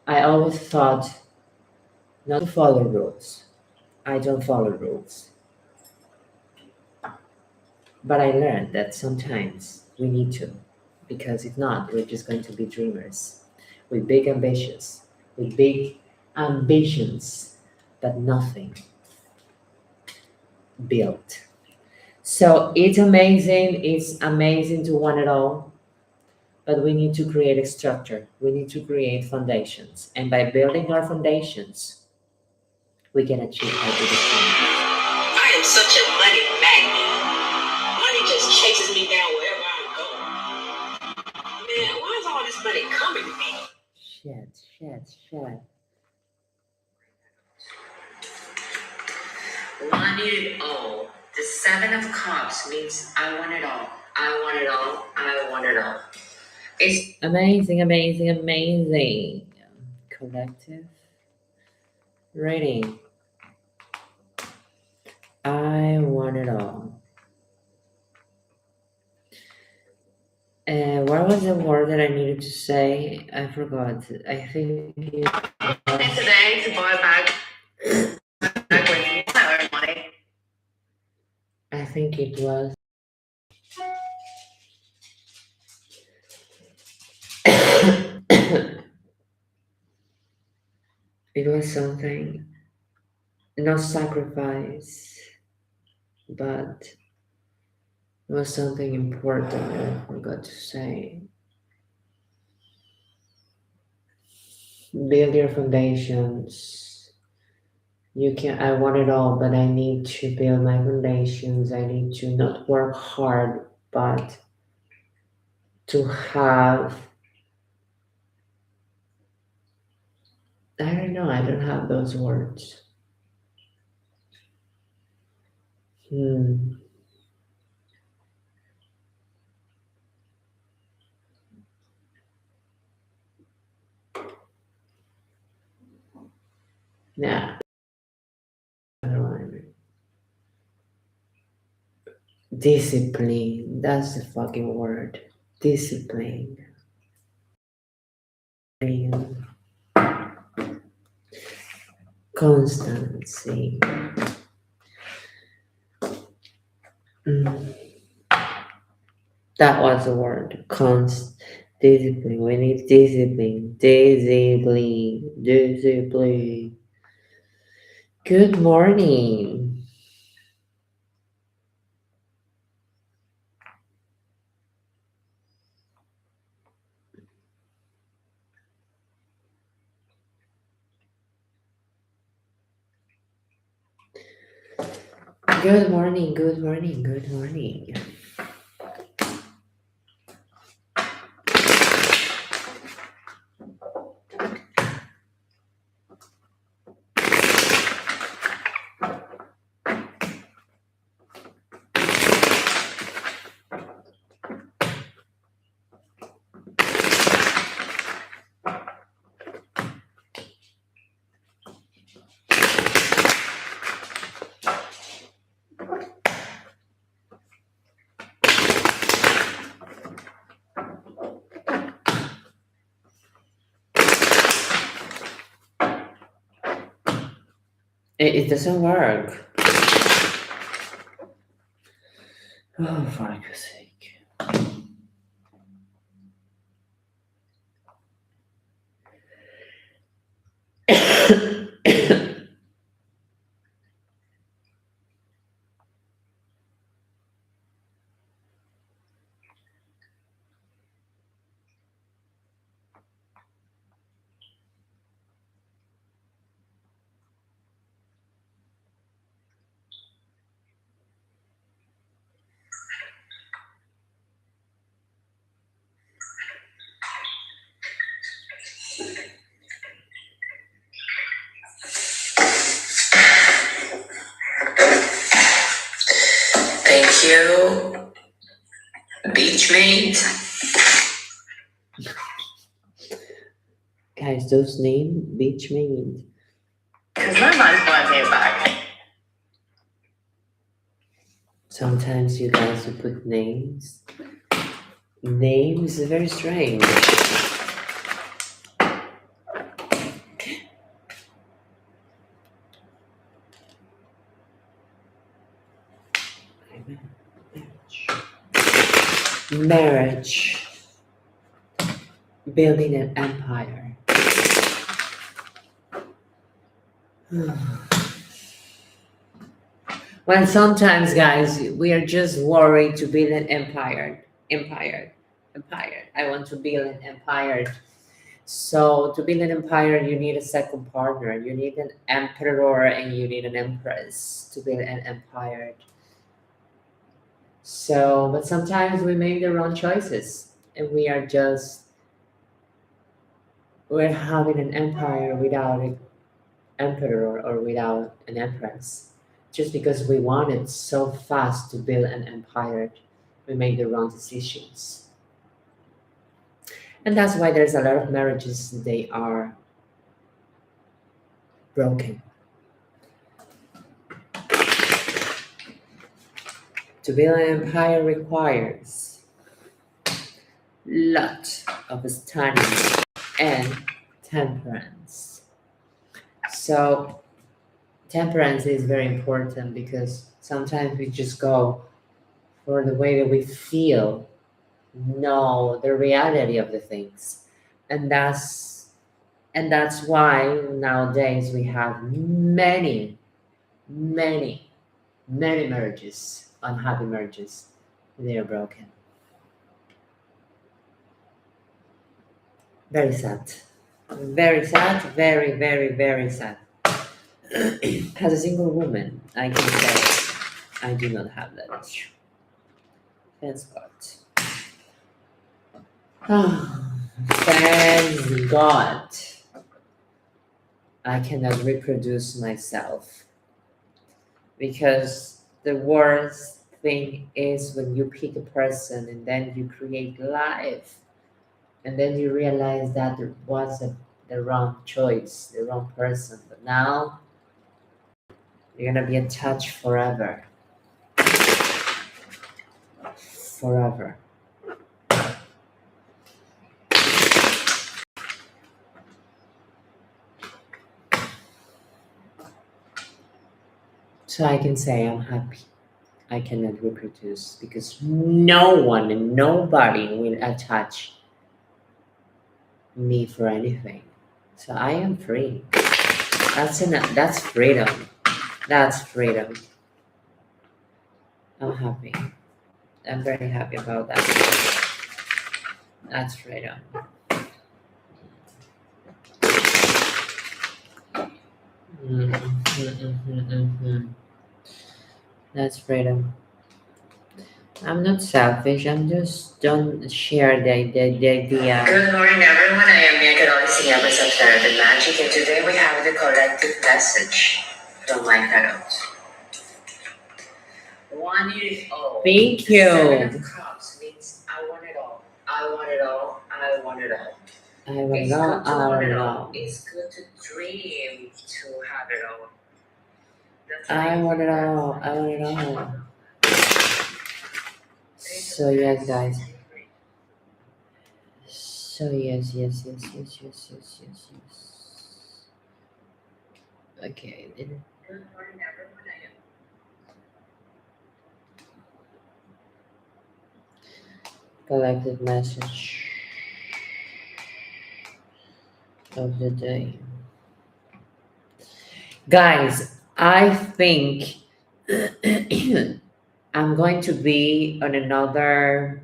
S1: I always thought not to follow rules. I don't follow rules. But I learned that sometimes we need to, because if not, we're just going to be dreamers with big ambitions, but nothing built. So it's amazing to want it all, but we need to create a structure. We need to create foundations. And by building our foundations, we can achieve our biggest dreams. I am such a money magnet. Money just chases me down wherever I go. Man, why is all this money coming to me? Shit. wanted it all. The Seven of Cups means I want it all. I want it all. I want it all. It's amazing, amazing, amazing. Collective rating. I want it all. What was the word that I needed to say? I forgot. I think it was today to buy back with my money. I think it was. It was something, not sacrifice, but it was something important that I forgot to say. Build your foundations. You can. I want it all, but I need to build my foundations. I need to not work hard, but to have. I don't know. I don't have those words. Hmm. Yeah. I don't know. Discipline. That's the fucking word. Discipline. Constancy. Mm. That was the word. Discipline. We need discipline. Discipline. Discipline. Good morning. Good morning. Good morning. Good morning. It doesn't work. Oh, for God's sake. Thank you, beach mate. Guys, those names, beach mate. Because my mind's going me back. Sometimes you guys will put names. Names are very strange. Marriage. Building an empire. Well, sometimes, guys, we are just worried to build an empire. Empire. I want to build an empire. So, to build an empire, you need a second partner. You need an emperor and you need an empress to build an empire. So, but sometimes we make the wrong choices and we're having an empire without an emperor or without an empress just because we wanted so fast to build an empire, we made the wrong decisions. And that's why there's a lot of marriages, they are broken. To build an empire requires lot of studying and temperance. So temperance is very important because sometimes we just go for the way that we feel, know the reality of the things. And that's why nowadays we have many, many marriages, unhappy marriages. They are broken. Very sad. Very sad, very sad. As a single woman, I can say I do not have that issue. Thanks God. Thank God. I cannot reproduce myself because the worst thing is when you pick a person and then you create life and then you realize that it was the wrong choice, the wrong person. But now you're gonna be attached forever. Forever. So I can say I'm happy. I cannot reproduce because no one and nobody will attach me for anything. So I am free. That's enough. That's freedom. That's freedom. I'm happy. I'm very happy about that. That's freedom. That's freedom. I'm not selfish. I'm just don't share the idea. Good morning, everyone. I am Karolys, Miembros of Tarot Magic, and today we have the collective message from my fellows. Want it all. Thank you. Seven of Cups means I want it all. I want it all. I want it all. I want it all. I want it all. It's good to dream to have it all. I want it all. I want it all. So yes, guys. So yes. Okay. Collective message of the day. Guys, I think I'm going to be on another,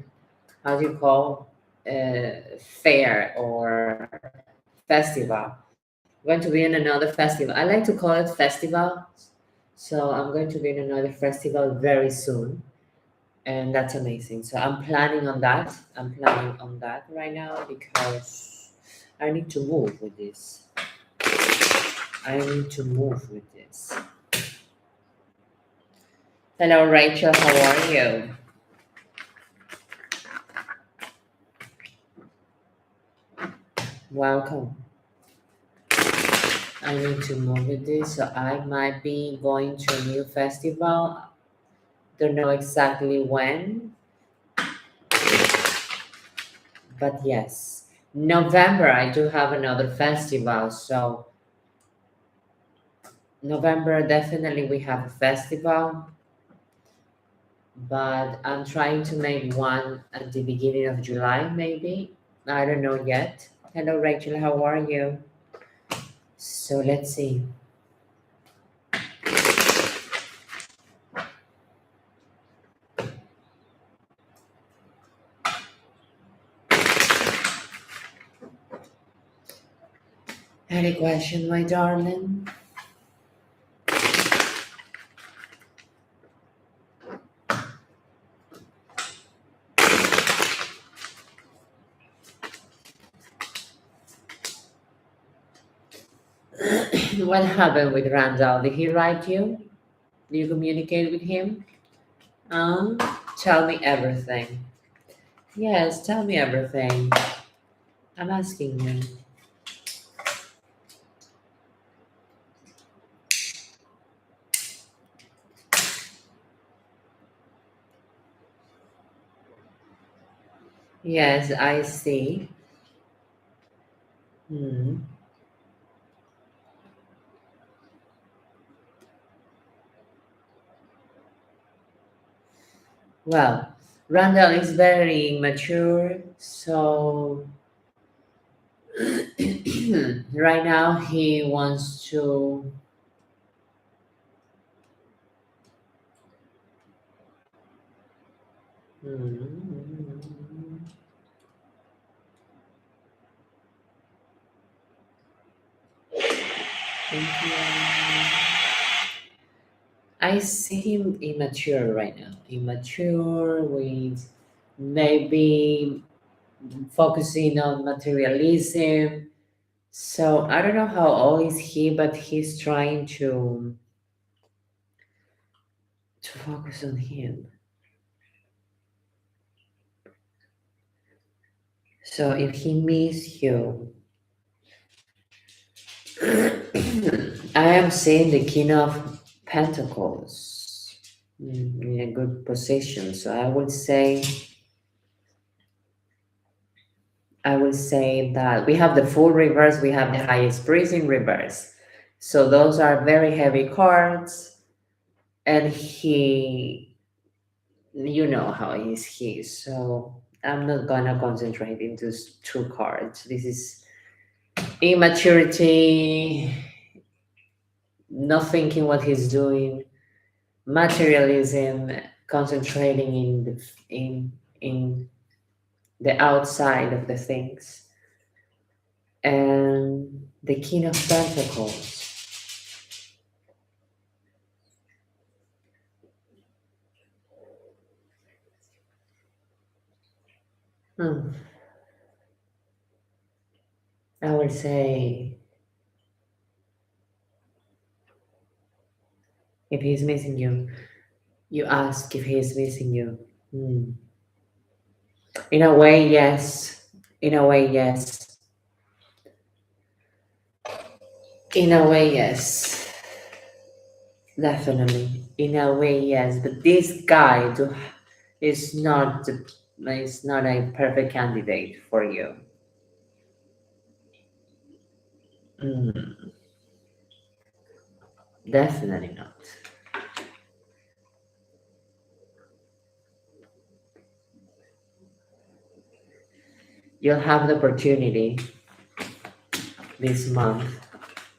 S1: how do you call, fair or festival. I'm going to be in another festival. I like to call it festival. So I'm going to be in another festival very soon. And that's amazing. So I'm planning on that. I'm planning on that right now because I need to move with this. I need to move with this. Hello, Rachel. How are you? Welcome. I need to move with this, so I might be going to a new festival. Don't know exactly when, but yes. November, I do have another festival, so November, definitely we have a festival, but I'm trying to make one at the beginning of July, maybe. I don't know yet. Hello, Rachel, how are you? So let's see. Any question, my darling? What happened with Randall? Did he write you? Do you communicate with him? Um, Tell me everything. Yes, tell me everything. I'm asking you. Yes, I see. Hmm. Well, Randall is very mature, so right now he wants to. Hmm. Thank you. I see him immature right now. Immature with maybe focusing on materialism. So I don't know how old is he, but he's trying to focus on him. So if he misses you, I am seeing the King of Pentacles in a good position. So I will say that we have the full reverse, we have the highest priest in reverse. So those are very heavy cards, and you know how is he. So I'm not gonna concentrate into two cards. This is immaturity, not thinking what he's doing, materialism, concentrating in the outside of the things, and the King of Pentacles. Hmm. I would say if he's missing you, you ask if he's missing you. Hmm. In a way, yes. In a way, yes. In a way, yes. Definitely. In a way, yes. But this guy is not a perfect candidate for you. Hmm. Definitely not. You'll have the opportunity this month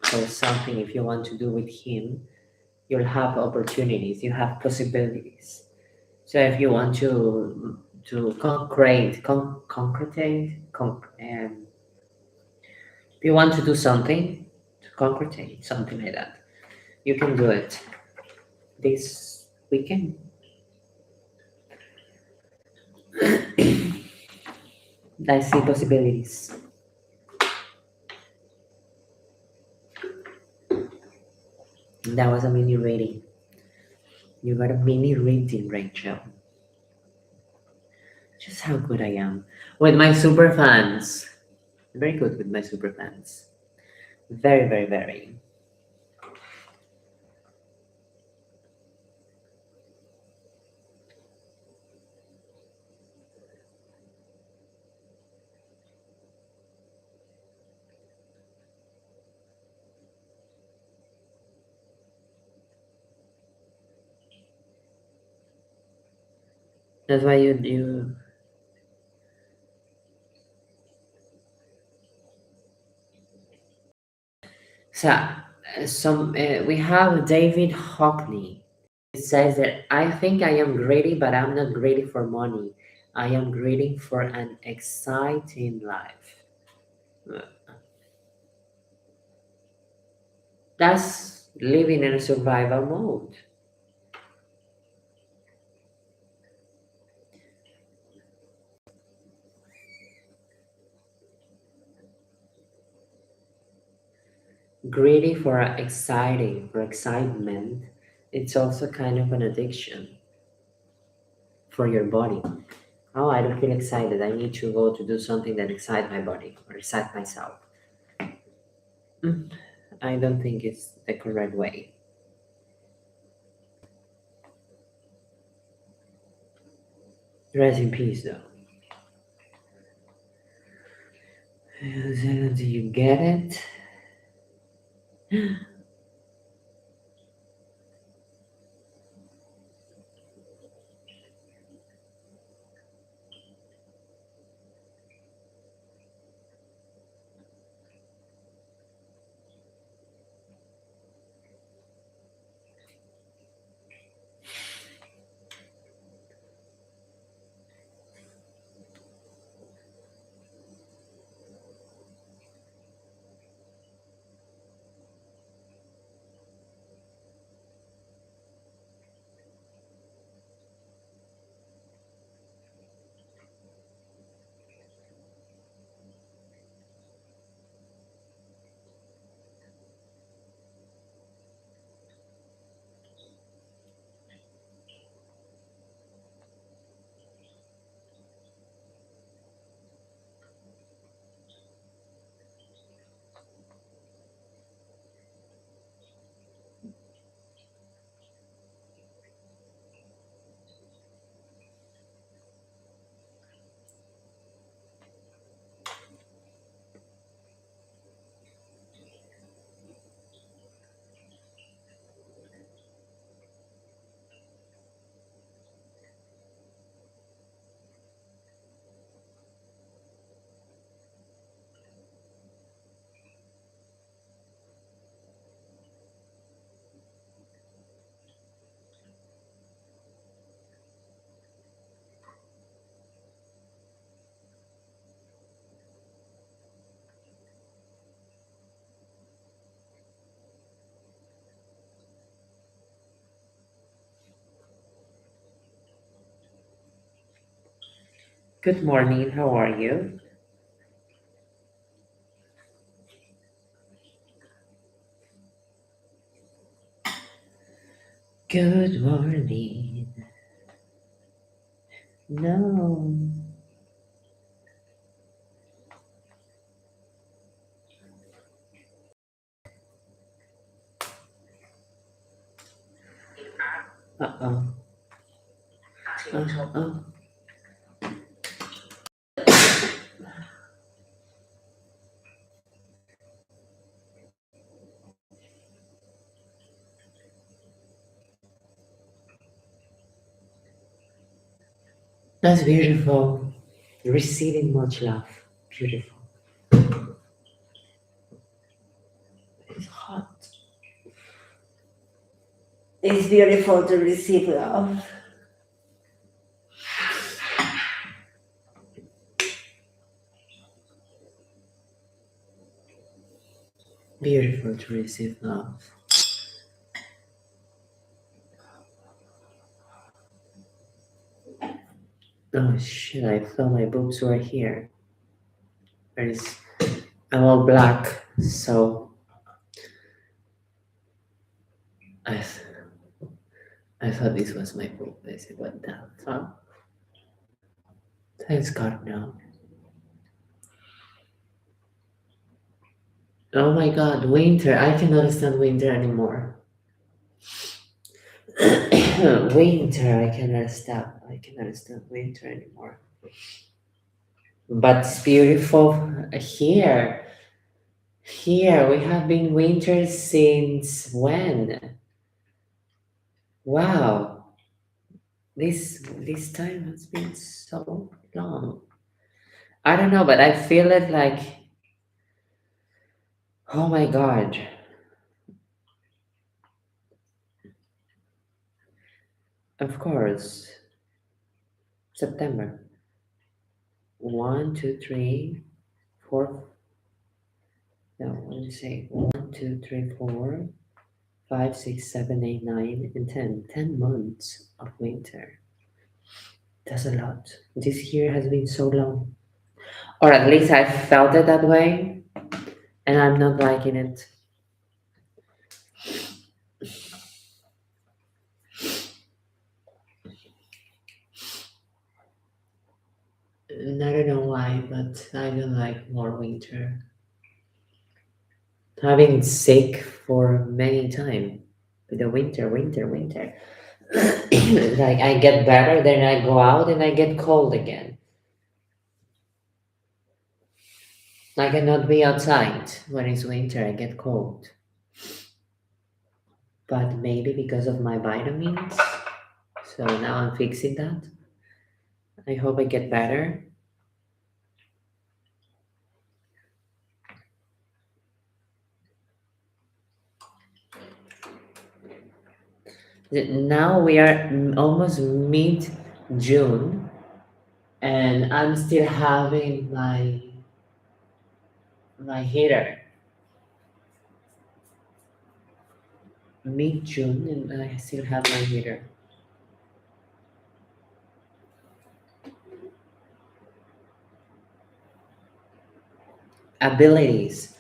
S1: for something if you want to do with him. You'll have opportunities. You have possibilities. So if you want to if you want to do something, to concrete something like that, you can do it this weekend. I see possibilities. That was a mini reading. You got a mini reading, Rachel. Just how good I am with my super fans. Very good with my super fans. Very, very, very. That's why you. So we have David Hockney. It says that I think I am greedy, but I'm not greedy for money. I am greedy for an exciting life. Uh, That's living in a survival mode. Greedy for exciting, for excitement, it's also kind of an addiction for your body. Oh, I don't feel excited. I need to go to do something that excites my body or excite myself. Mm, I don't think it's the correct way. Rest in peace, though. Do you get it? Good morning. How are you? Good morning. No. Uh-oh. Uh-oh. That's beautiful. Receiving much love. Beautiful. It's hot. It's beautiful to receive love. Beautiful to receive love. Oh shit, I thought my boobs were here. There is, I'm all black, so I, th- I thought this was my boob. I said, what the fuck? Thanks God, no. Oh my God, winter. I cannot stand winter anymore. Winter, I cannot stop. I cannot stand winter anymore. But it's beautiful here. Here, we have been winter since when? Wow, this time has been so long. I don't know, but I feel it like, oh my God. Of course, September. One, two, three, four. No, let me say 1, 2, 3, 4, 5, 6, 7, 8, 9, and 10. 10 months of winter. That's a lot. This year has been so long. Or at least I felt it that way, and I'm not liking it. And I don't know why, but I don't like more winter. I've been sick for many time with the winter. Like I get better, then I go out and I get cold again. I cannot be outside when it's winter. I get cold. But maybe because of my vitamins. So now I'm fixing that. I hope I get better. Now we are almost mid June, and I'm still having my heater. Mid June, and I still have my heater. Abilities.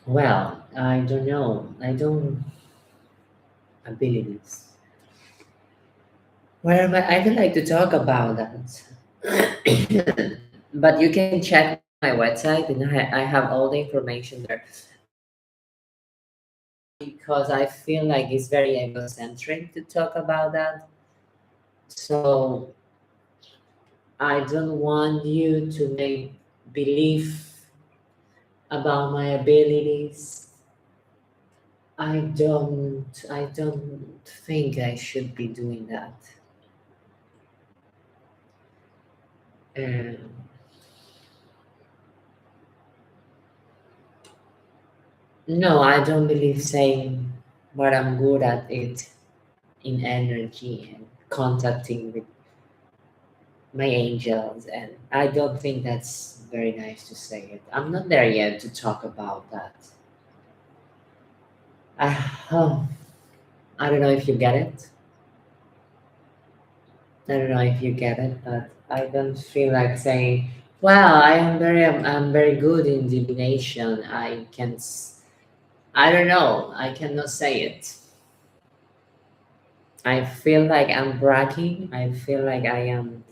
S1: Well, I don't know. I don't abilities. Where am I? I don't like to talk about that. But you can check my website, and I have all the information there because I feel like it's very egocentric to talk about that. So I don't want you to make believe about my abilities. I don't think I should be doing that. Um, no, I don't believe saying what I'm good at it in energy and contacting with my angels, and I don't think that's very nice to say it. I'm not there yet to talk about that. Oh, I don't know if you get it. I don't know if you get it, but I don't feel like saying, "Well, I'm very good in divination. I don't know. I cannot say it. I feel like I'm bragging. I feel like I am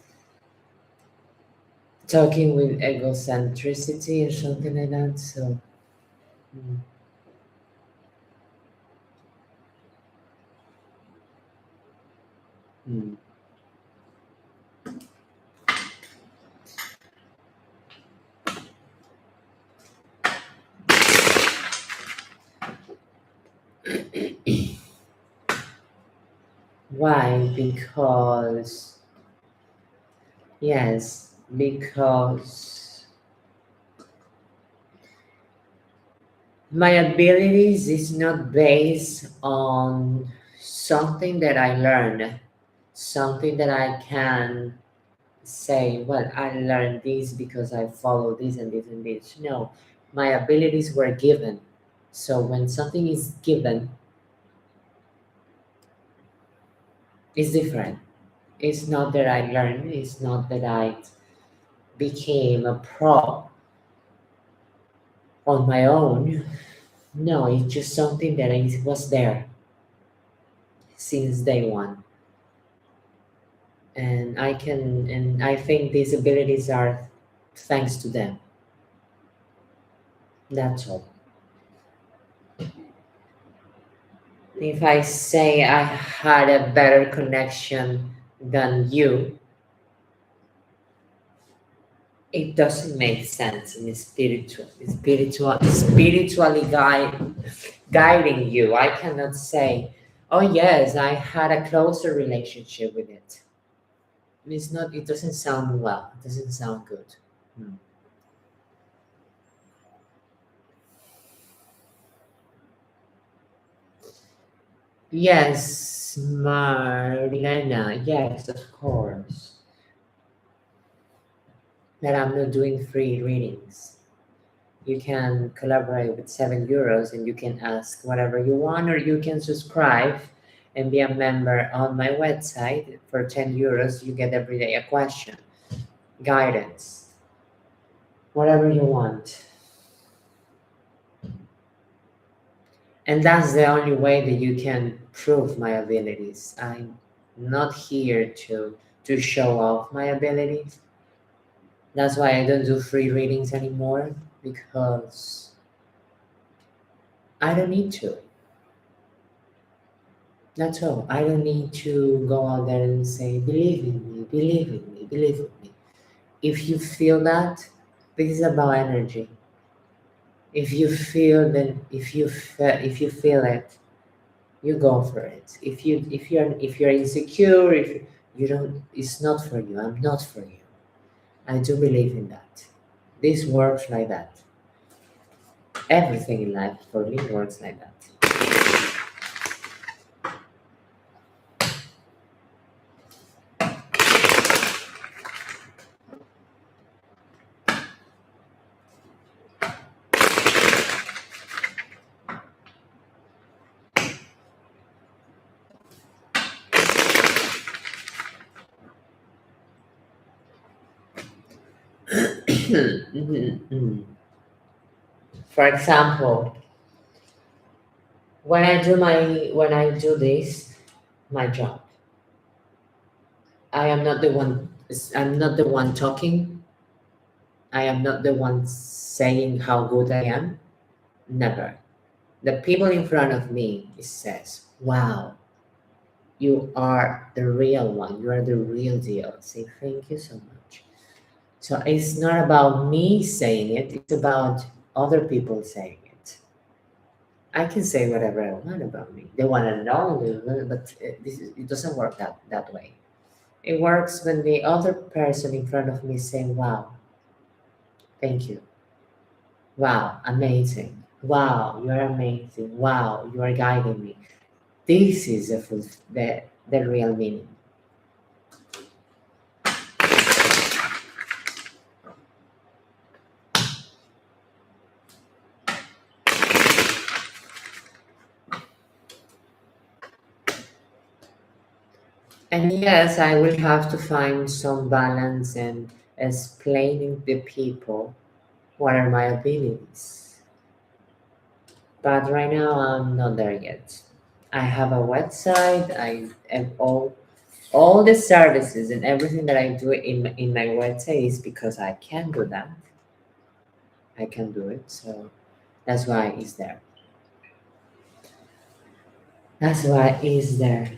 S1: talking with egocentricity or something like that. So, mm, mm. Why? Because yes, because my abilities is not based on something that I learned, something that I can say, well, I learned this because I follow this and this and this. No, my abilities were given. So when something is given, it's different. It's not that I learned, it's not that I became a pro on my own. No, it's just something that was there since day one. And I think these abilities are thanks to them. That's all. If I say I had a better connection than you, it doesn't make sense in spiritually guiding you. I cannot say, oh yes, I had a closer relationship with it. It's not. It doesn't sound well. It doesn't sound good. Hmm. Yes, Marlena. Yes, of course. That I'm not doing free readings. You can collaborate with €7 and you can ask whatever you want, or you can subscribe and be a member on my website. For €10, you get every day a question, guidance, whatever you want. And that's the only way that you can prove my abilities. I'm not here to to show off my abilities. That's why I don't do free readings anymore, because I don't need to. That's all. I don't need to go out there and say, believe in me, believe in me, believe in me. If you feel that, this is about energy. If you feel then if you feel it, you go for it. If you're insecure, if you don't, it's not for you. I'm not for you. I do believe in that. This works like that. Everything in life for me works like that. For example, when I do this, my job, I am not the one. I'm not the one talking. I am not the one saying how good I am. Never. The people in front of me says, "Wow, you are the real one. You are the real deal." Say thank you so much. So it's not about me saying it. It's about other people saying it. I can say whatever I want about me. They want to know, but it doesn't work that way. It works when the other person in front of me say, "Wow, thank you. Wow, amazing. Wow, you're amazing. Wow, you are guiding me." This is the real meaning. And yes, I will have to find some balance and explaining to people what are my abilities. But right now, I'm not there yet. I have a website. I have all the services and everything that I do in my website is because I can do that. I can do it. So that's why it's there. That's why it's there.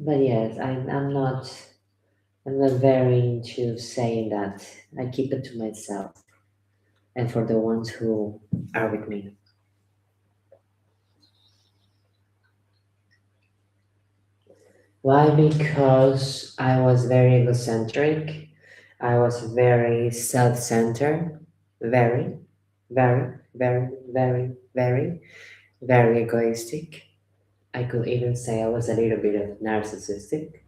S1: But yes, I'm not very into saying that. I keep it to myself and for the ones who are with me. Why? Because I was very egocentric. I was very self-centered. Very, very, very, very, very, very egoistic. I could even say I was a little bit of narcissistic.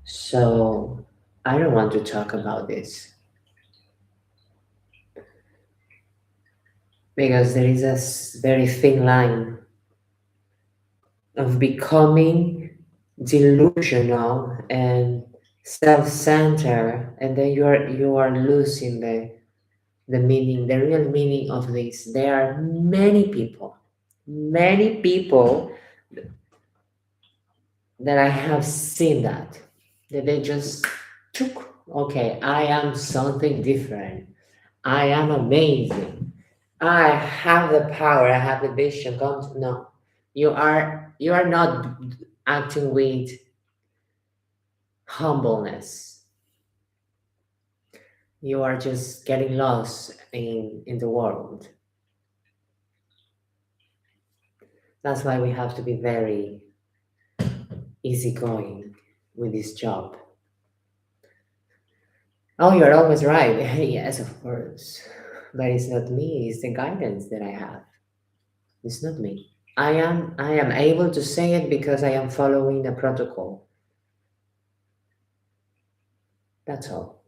S1: So I don't want to talk about this because there is a very thin line of becoming delusional and self-centered, and then you are losing the meaning, the real meaning of this. There are many people that I have seen that they just took, okay, I am something different. I am amazing. I have the power. I have the vision. Come, no, you are not acting with humbleness. You are just getting lost in the world. That's why we have to be very easygoing with this job. Oh, you're always right. Yes, of course. But it's not me, it's the guidance that I have. It's not me. I am able to say it because I am following the protocol. That's all.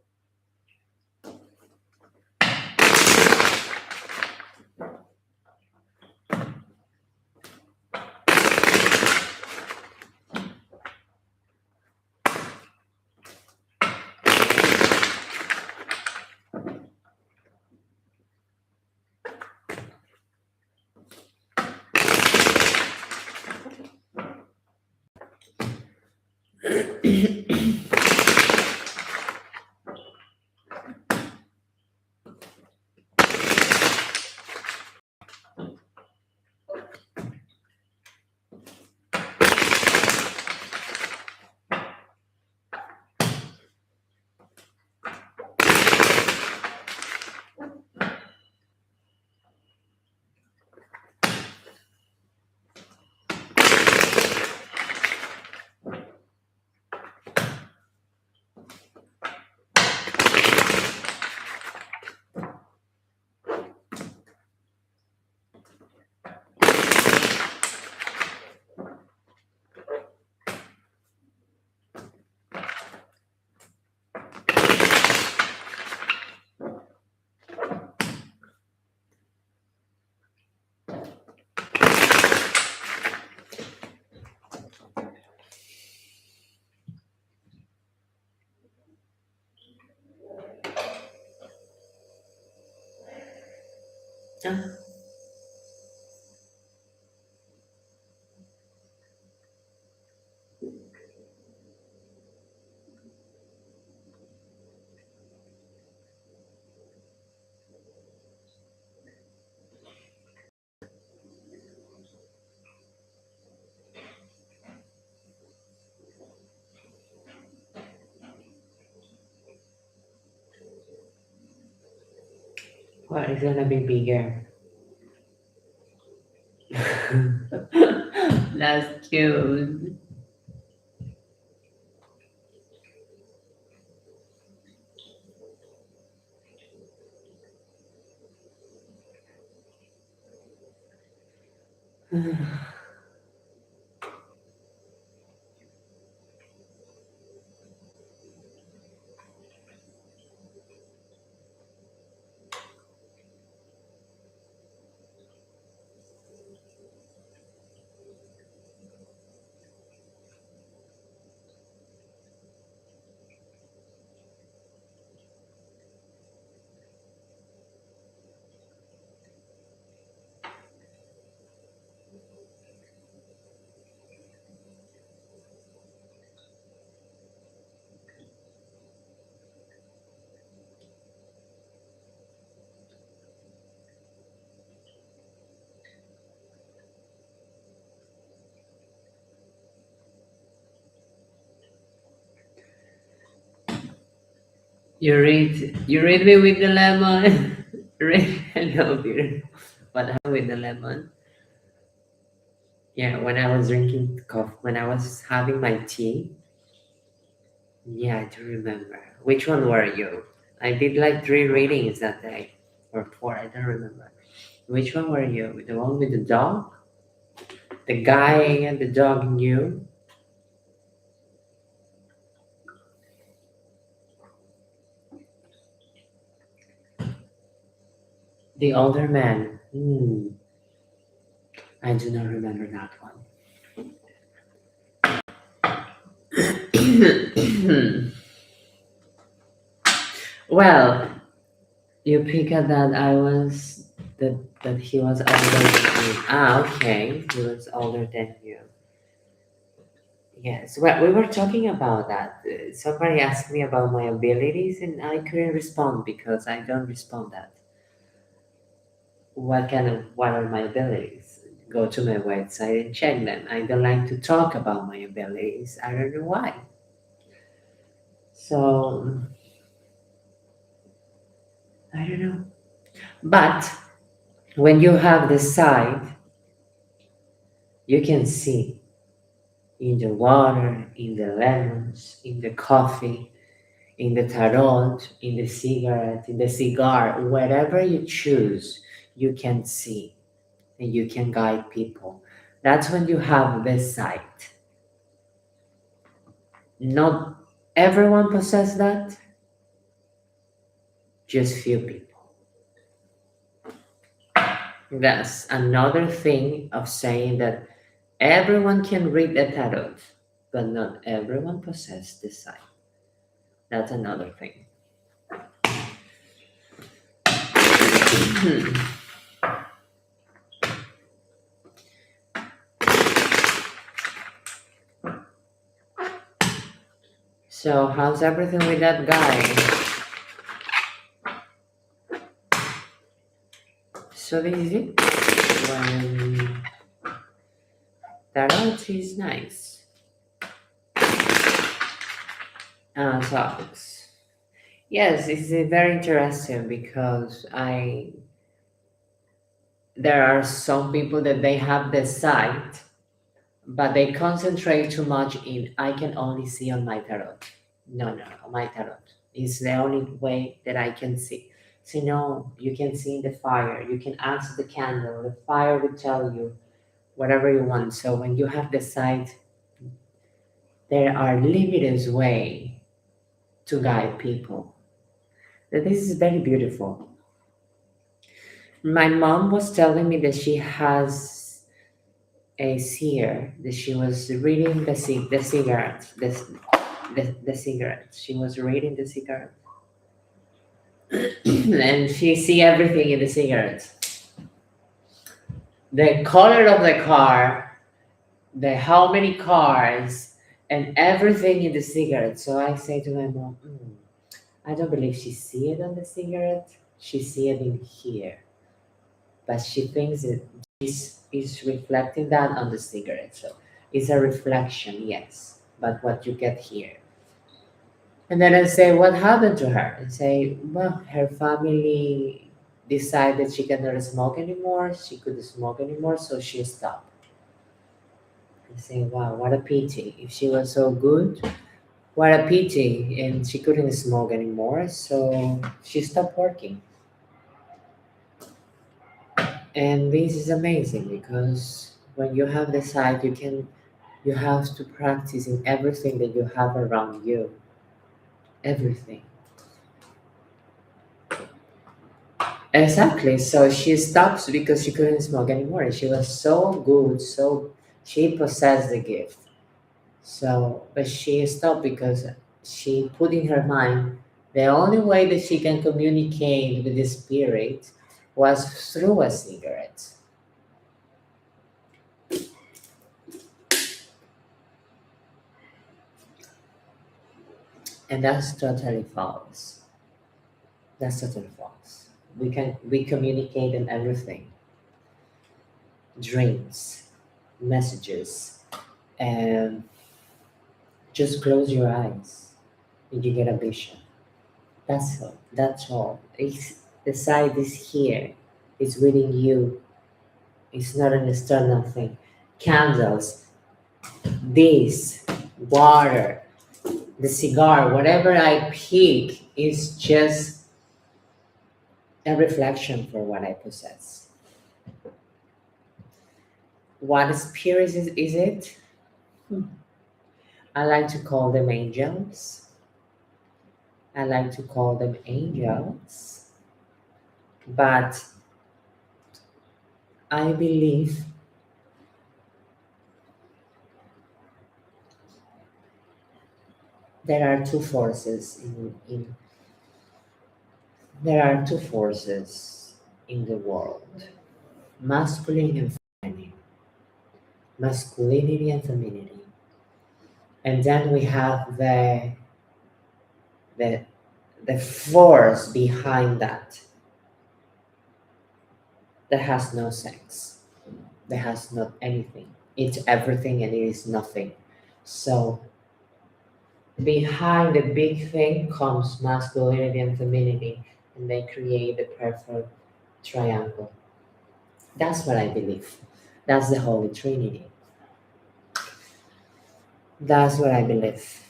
S1: Ah, what is gonna be bigger? That's cute. You read me with the lemon. Read hello dear. What happened with the lemon? Yeah, when I was drinking coffee, when I was having my tea. Yeah, I do remember. Which one were you? I did like 3 readings that day, or 4. I don't remember. Which one were you? The one with the dog? The guy and the dog and you? The older man. I do not remember that one. Well, you pick up that that he was older than you. Ah, okay. He was older than you. Yes. Well, we were talking about that. Somebody asked me about my abilities, and I couldn't respond because I don't respond that. What are my abilities? Go to my website and check them. I don't like to talk about my abilities. I don't know why. So I don't know. But when you have the side, you can see in the water, in the lemons, in the coffee, in the tarot, in the cigarette, in the cigar, whatever you choose, you can see and you can guide people. That's when you have this sight. Not everyone possess that, just few people. That's another thing of saying that everyone can read the tarot, but not everyone possess this sight. That's another thing. So, how's everything with that guy? So, this is it. When tarot is nice. Topics. Yes, it's very interesting because there are some people that they have the sight, but they concentrate too much in I can only see on my tarot. No, my tarot is the only way that I can see. So no, you can see the fire. You can ask the candle. The fire will tell you whatever you want. So when you have the sight, there are limited way to guide people. That this is very beautiful. My mom was telling me that she has a seer that she was reading the cigarette the cigarette. She was reading the cigarette, and she see everything in the cigarette. The color of the car, the how many cars, and everything in the cigarette. So I say to my mom, I don't believe she see it on the cigarette. She see it in here, but she thinks it is reflecting that on the cigarette. So it's a reflection, yes, but what you get here. And then I say, what happened to her? And say, well, her family decided she cannot smoke anymore. She couldn't smoke anymore, so she stopped. I say, wow, what a pity. If she was so good, what a pity. And she couldn't smoke anymore, so she stopped working. And this is amazing because when you have the sight, you have to practice in everything that you have around you. Everything. Exactly. So she stops because she couldn't smoke anymore. She was so good, so she possessed the gift. So, but she stopped because she put in her mind the only way that she can communicate with the spirit was through a cigarette. And that's totally false. That's totally false. We communicate in everything. Dreams, messages, and just close your eyes and you get a vision. That's all. That's all. It's the side is here. It's within you. It's not an external thing. Candles, this, water, the cigar, whatever I pick is just a reflection for what I possess. What spirit is it? Hmm. I like to call them angels. I like to call them angels. But I believe there are two forces there are two forces in the world, masculine and feminine, masculinity and femininity. And then we have the the force behind that that has no sex, that has not anything. It's everything and it is nothing. So behind the big thing comes masculinity and femininity, and they create the perfect triangle. That's what I believe. That's the Holy Trinity. That's what I believe.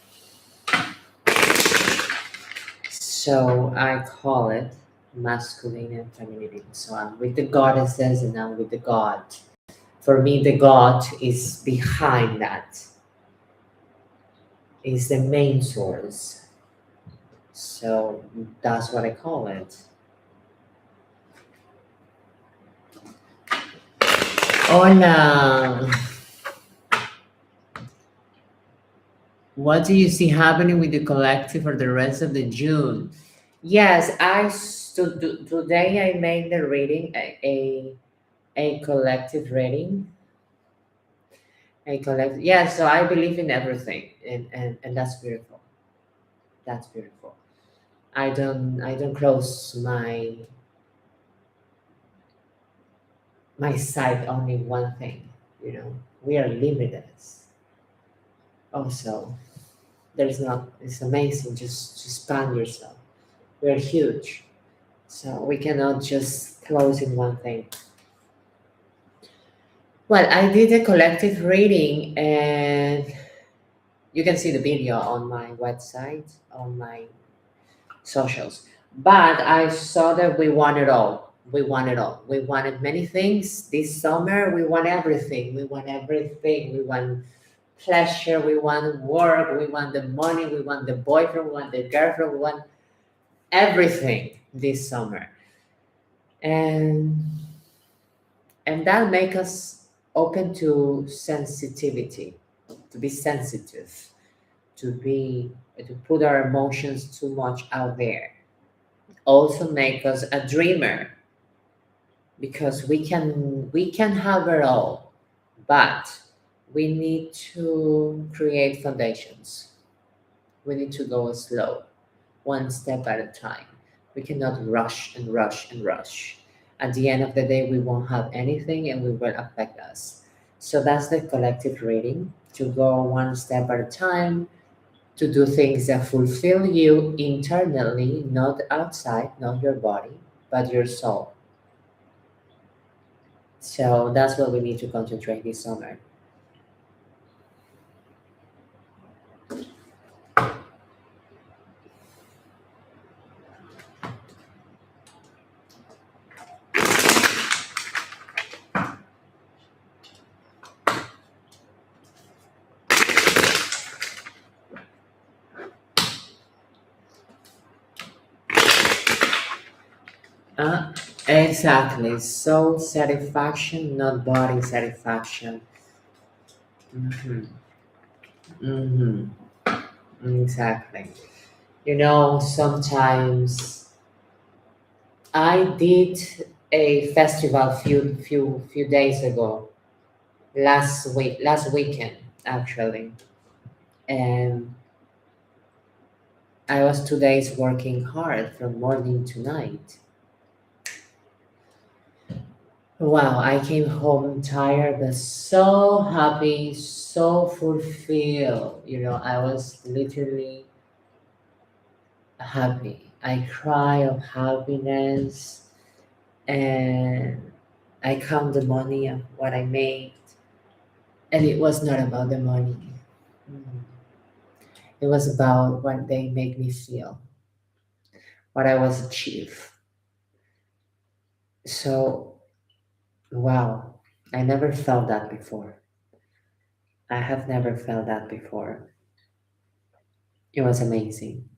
S1: So I call it masculine and feminine. So I'm with the goddesses and I'm with the God. For me, the God is behind that, is the main source. So that's what I call it. Hola. What do you see happening with the collective for the rest of the June? Yes, today I made the reading a collective reading. A collective, yeah. So I believe in everything, and that's beautiful. That's beautiful. I don't close my sight only one thing. You know, we are limited. Also, there's not. It's amazing. Just expand yourself. We're huge, so we cannot just close in one thing. Well, I did a collective reading, and you can see the video on my website, on my socials. But I saw that we want it all. We want it all. We wanted many things this summer. We want everything. We want everything. We want pleasure. We want work. We want the money. We want the boyfriend. We want the girlfriend. We want everything this summer. And that make us open to sensitivity, to be sensitive, to put our emotions too much out there. Also make us a dreamer because we can have it all, but we need to create foundations. We need to go slow, one step at a time. We cannot rush and rush and rush. At the end of the day, we won't have anything and we will affect us. So that's the collective reading, to go one step at a time, to do things that fulfill you internally, not outside, not your body, but your soul. So that's what we need to concentrate this summer. Uh, exactly. Soul satisfaction, not body satisfaction. Mm-hmm. Mm-hmm. Exactly. Sometimes I did a festival few days ago, last weekend actually, and I was 2 days working hard from morning to night. Wow, I came home tired but so happy, so fulfilled. I was literally happy. I cry of happiness, and I count the money of what I made, and it was not about the money. Mm. It was about what they make me feel, what I was achieved. So, wow, I never felt that before. I have never felt that before. It was amazing.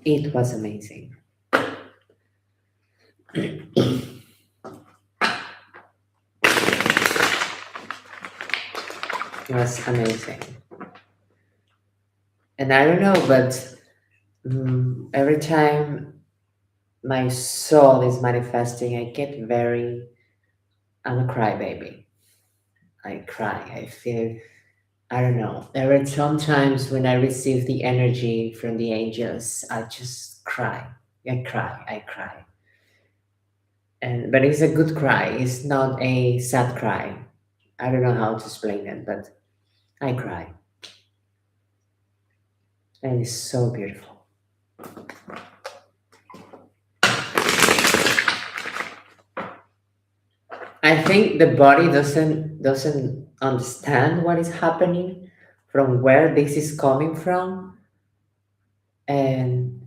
S1: It was amazing. It was amazing. And I don't know, but every time my soul is manifesting, I get very, I'm a crybaby. I cry. I feel, I don't know. Sometimes when I receive the energy from the angels, I just cry. I cry. I cry. But it's a good cry. It's not a sad cry. I don't know how to explain it, but I cry. And it's so beautiful. I think the body doesn't understand what is happening, from where this is coming from, and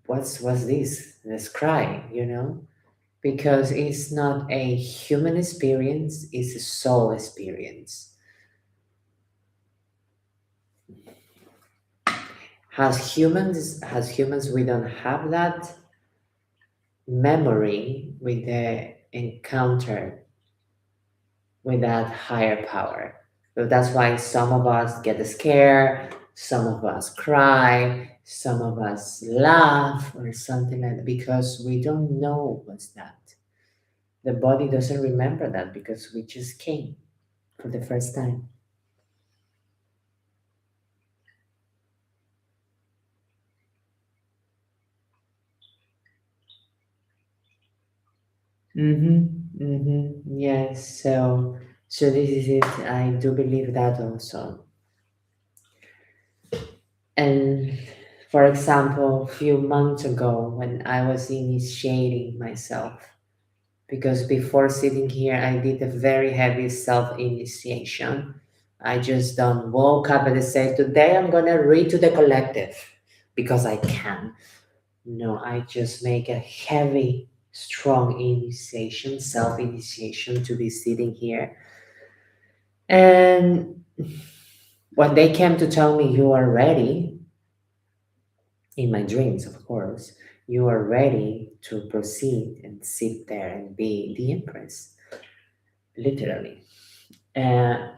S1: what's this? Let's cry, because it's not a human experience; it's a soul experience. As humans, we don't have that memory with the encounter with that higher power. So that's why some of us get scared, some of us cry, some of us laugh or something like that, because we don't know what's that. The body doesn't remember that because we just came for the first time. Yes. So this is it. I do believe that also. And for example, a few months ago, when I was initiating myself, because before sitting here, I did a very heavy self initiation. I just don't woke up and say, today I'm gonna read to the collective because I can. No, I just make a heavy, strong initiation, self initiation to be sitting here. And when they came to tell me you are ready, in my dreams, of course, you are ready to proceed and sit there and be the empress, literally. And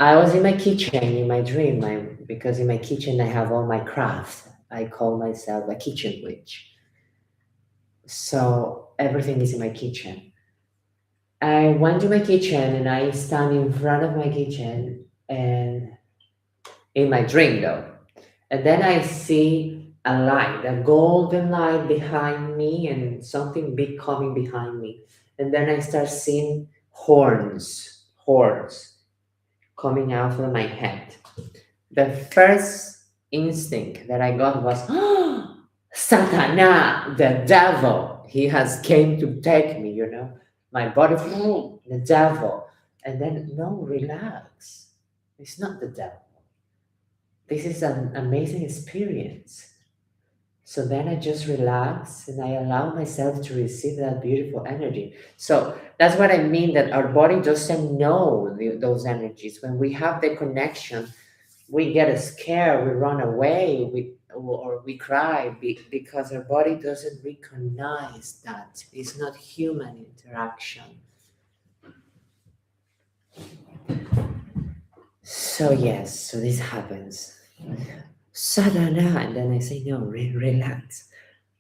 S1: I was in my kitchen in my dream, because in my kitchen I have all my crafts. I call myself a kitchen witch. So everything is in my kitchen. I went to my kitchen and I stand in front of my kitchen and in my dream though. And then I see a light, a golden light behind me and something big coming behind me. And then I start seeing horns coming out of my head. The first instinct that I got was, oh, Satana, the devil. He has came to take me, My body, the devil. And then, no, relax. It's not the devil. This is an amazing experience. So then I just relax and I allow myself to receive that beautiful energy. So that's what I mean, that our body doesn't know those energies. When we have the connection, we get scared, we run away, or we cry because our body doesn't recognize that. It's not human interaction. So yes, so this happens. Sadhana, and then I say, no, relax.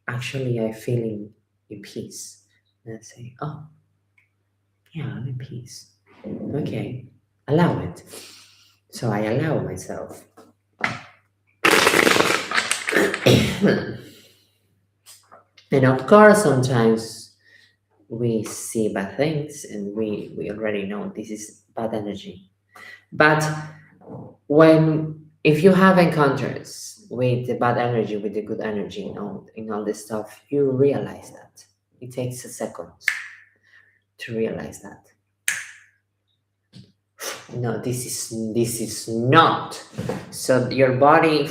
S1: Actually, I feel in peace. And I say, oh, yeah, I'm in peace. Okay, allow it. So I allow myself. And of course, sometimes we see bad things and we already know this is bad energy. But if you have encounters with the bad energy, with the good energy, in all this stuff, you realize that. It takes a second to realize that. No, this is not. So your body,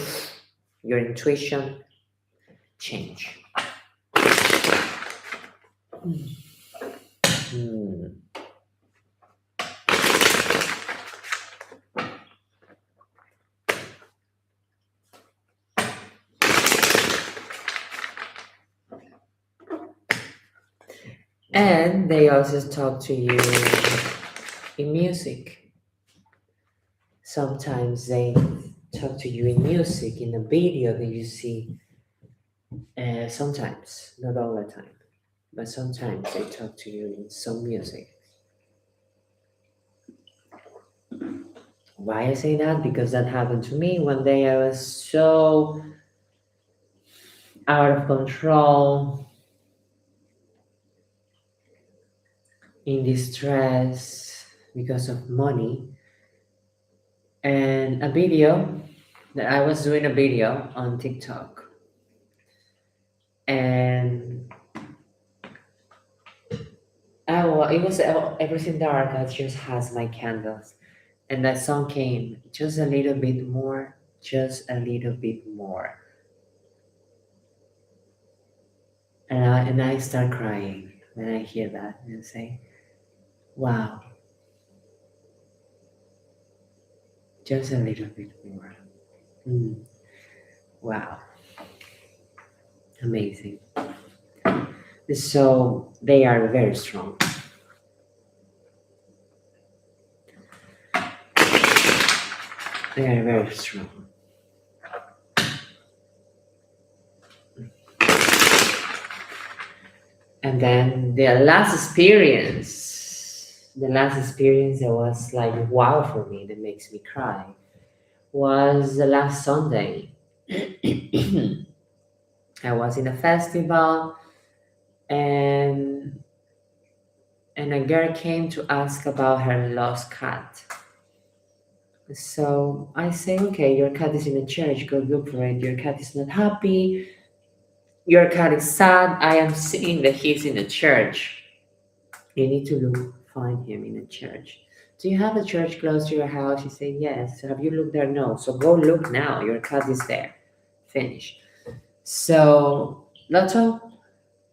S1: your intuition change. Hmm. And they also talk to you in music. Sometimes they talk to you in music, in a video that you see. Sometimes, not all the time, but sometimes they talk to you in some music. Why I say that? Because that happened to me one day. I was so out of control, in distress because of money, and a video that I was doing a video on TikTok, and it was everything dark. I just has my candles, and that song came just a little bit more, just a little bit more, and I start crying when I hear that and say, "Wow, just a little bit more." Mm, wow, amazing. So they are very strong. They are very strong. And then the last experience that was like wow for me, that makes me cry, was the last Sunday. I was in a festival and and a girl came to ask about her lost cat. So I say, okay, your cat is in the church, go look for it. Your cat is not happy, your cat is sad. I am seeing that he's in the church. You need to look, find him in the church. Do you have a church close to your house? She said, yes. So have you looked there? No. So go look now. Your cat is there. Finish. So that's all.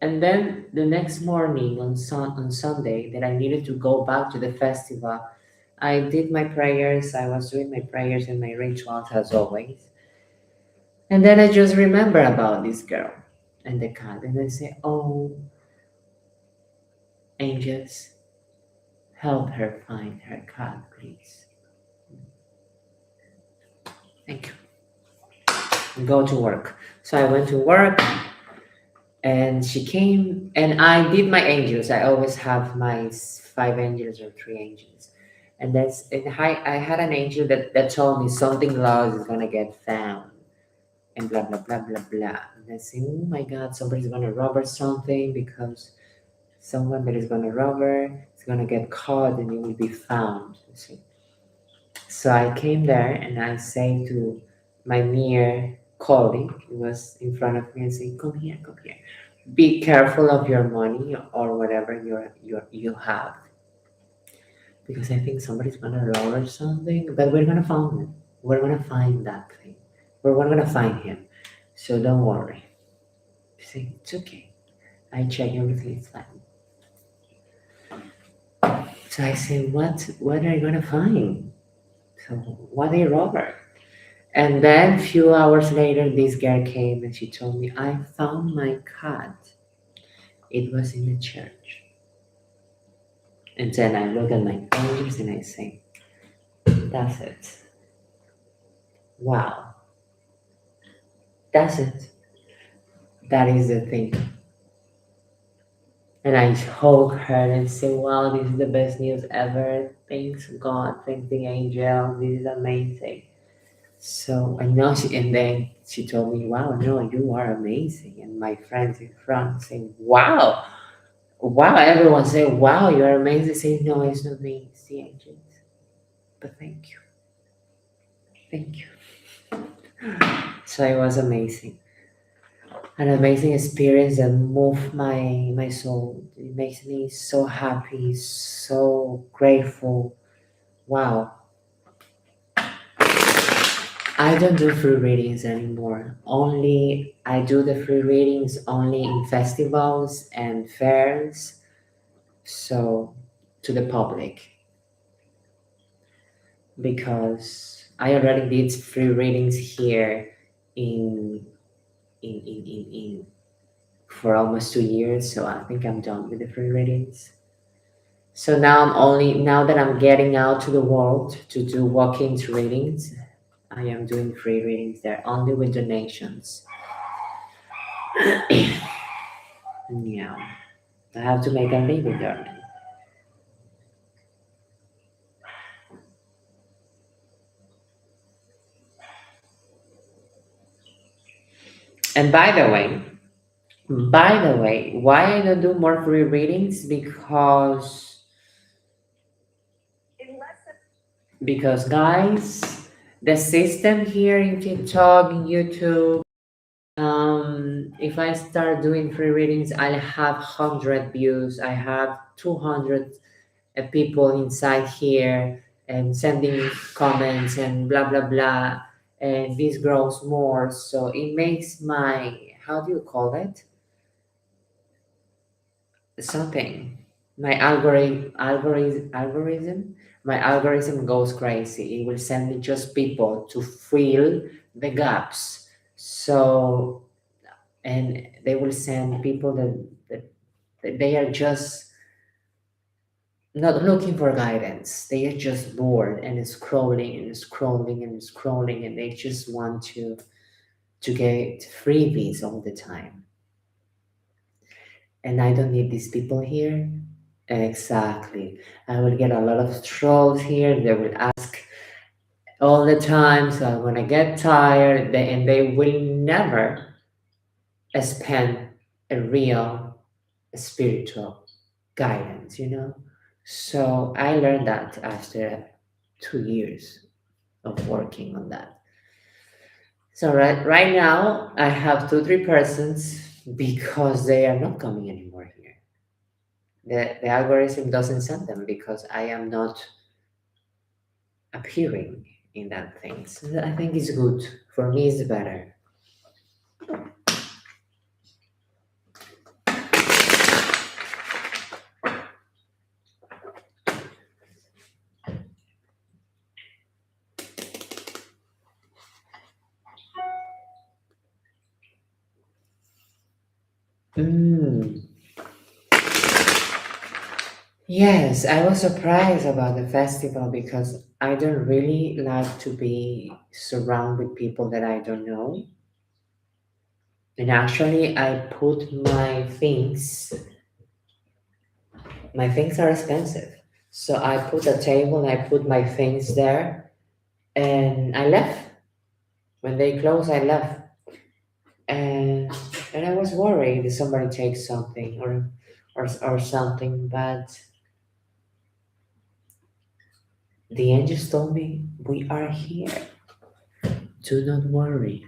S1: And then the next morning on Sunday that I needed to go back to the festival, I did my prayers. I was doing my prayers and my rituals as always. And then I just remember about this girl and the cat. And I say, oh, angels, help her find her cat, please. Thank you. Go to work. So I went to work and she came and I did my angels. I always have my five angels or three angels. And I had an angel that told me something lost is gonna get found and blah blah blah blah blah. And I say, oh my god, somebody's gonna rob or something because someone that is gonna rob her is gonna get caught and it will be found. You see. So I came there and I say to my near colleague, who was in front of me, and say, come here, come here. Be careful of your money or whatever you have. Because I think somebody's gonna rob or something, but we're gonna find him. We're gonna find that thing. We're gonna find him. So don't worry. See, it's okay. I check everything is fine. So I say, what are you gonna find? So what a robber. And then few hours later this girl came and she told me, I found my cat. It was in the church. And then I look at my angels and I say, that's it. Wow. That's it. That is the thing. And I hug her and say, wow, this is the best news ever. Thanks God, thanks the angel. This is amazing. So I know and then she told me, wow, no, you are amazing. And my friends in front saying, wow, wow. Everyone say, wow, you are amazing. Say, no, it's not me, it's the angels. But thank you. Thank you. So it was amazing. An amazing experience that moved my soul. It makes me so happy, so grateful. Wow. I don't do free readings anymore. Only I do the free readings only in festivals and fairs, so to the public because I already did free readings here in in for almost 2 years, so I think I'm done with the free readings. So now that I'm getting out to the world to do walk-in readings, I am doing free readings there only with donations. Yeah, I have to make a living, darling. And by the way, why I don't do more free readings? Because guys, the system here in TikTok, in YouTube, if I start doing free readings, I'll have 100 views. I have 200 people inside here and sending comments and blah blah blah, and this grows more. So it makes my, how do you call it? Something. My algorithm, my algorithm goes crazy. It will send me just people to fill the gaps. So and they will send people that they are just not looking for guidance. They are just bored and scrolling and scrolling and scrolling, and they just want to get freebies all the time. And I don't need these people here. Exactly. I will get a lot of trolls here. They will ask all the time. So I'm gonna get tired, and they will never spend a real spiritual. guidance, So I learned that after 2 years of working on that. So right now I have two, three persons because they are not coming anymore here. The algorithm doesn't send them because I am not appearing in that thing. So I think it's good. For me, it's better. Mm. Yes, I was surprised about the festival because I don't really like to be surrounded with people that I don't know. And actually, I put my things are expensive. So I put a table and I put my things there and I left. When they closed, I left. And and I was worried if somebody takes something or something, but the angels told me we are here. Do not worry.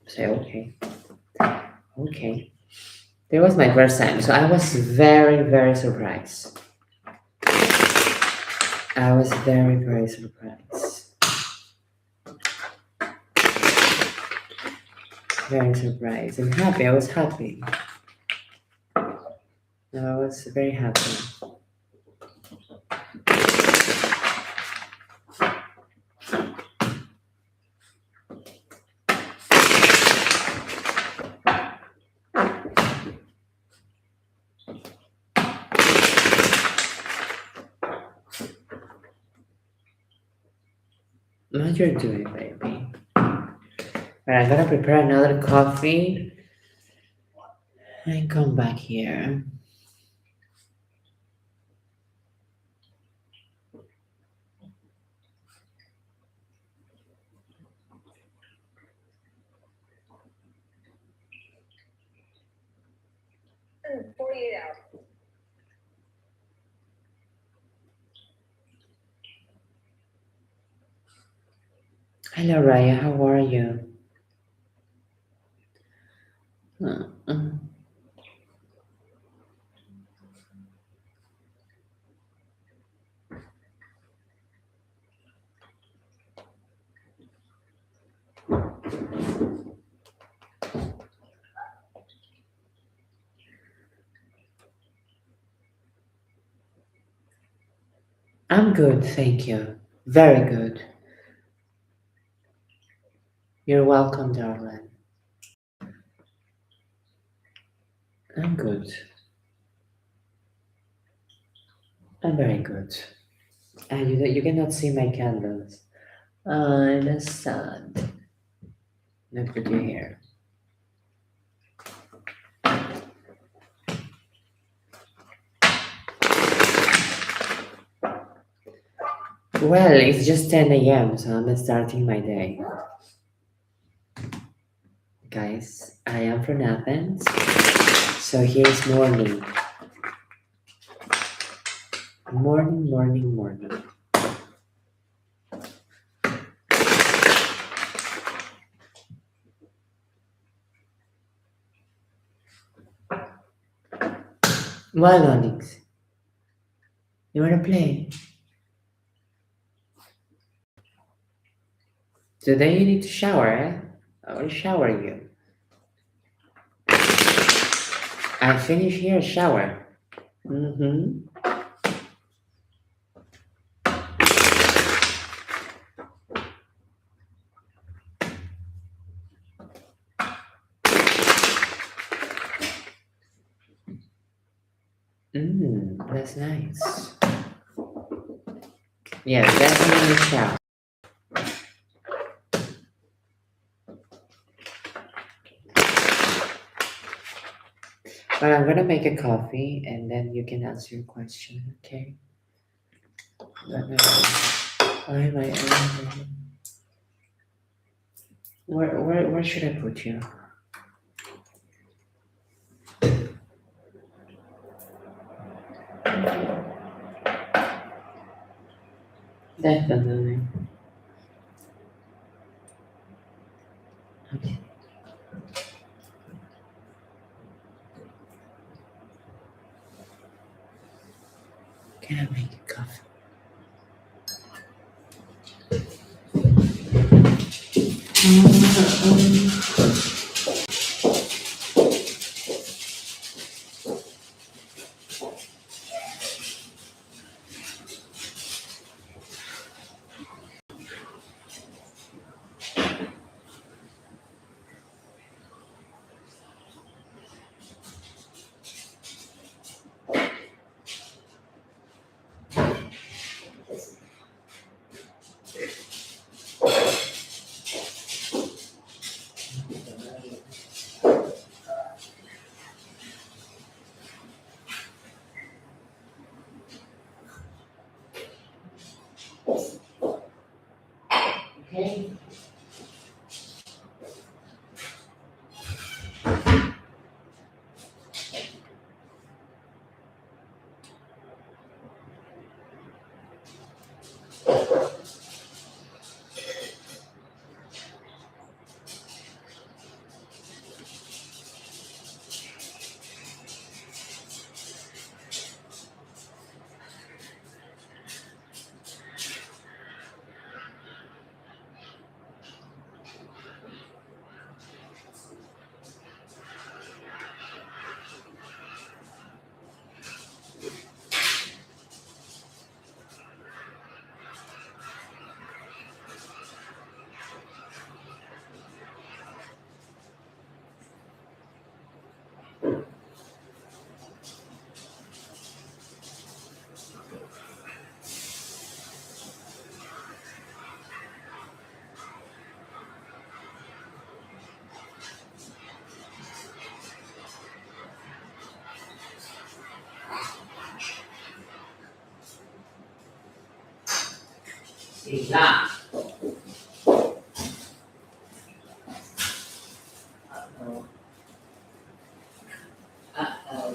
S1: I say okay, okay. That was my first time, so I was very, very surprised. I was very, very surprised. Very surprised and happy. I was happy. I was very happy. What you're doing, baby? But I'm gonna prepare another coffee and come back here. Hello, Raya. How are you? Uh, I'm good, thank you. Very good. You're welcome, darling. I'm good. I'm very good. And you cannot see my candles. That's sad. Let me put you here. Well, it's just 10 a.m., so I'm starting my day. Guys, I am from Athens, so here's morning. Morning, morning, morning. Well, Onyx, you wanna play? Today you need to shower, eh? I will shower you. I finish here, shower. Mm-hmm. That's nice. Yeah, definitely shower. But I'm gonna make a coffee and then you can answer your question, okay? Where should I put you? Definitely. Okay. Can I make a coffee? Okay. Sila. Uh-oh.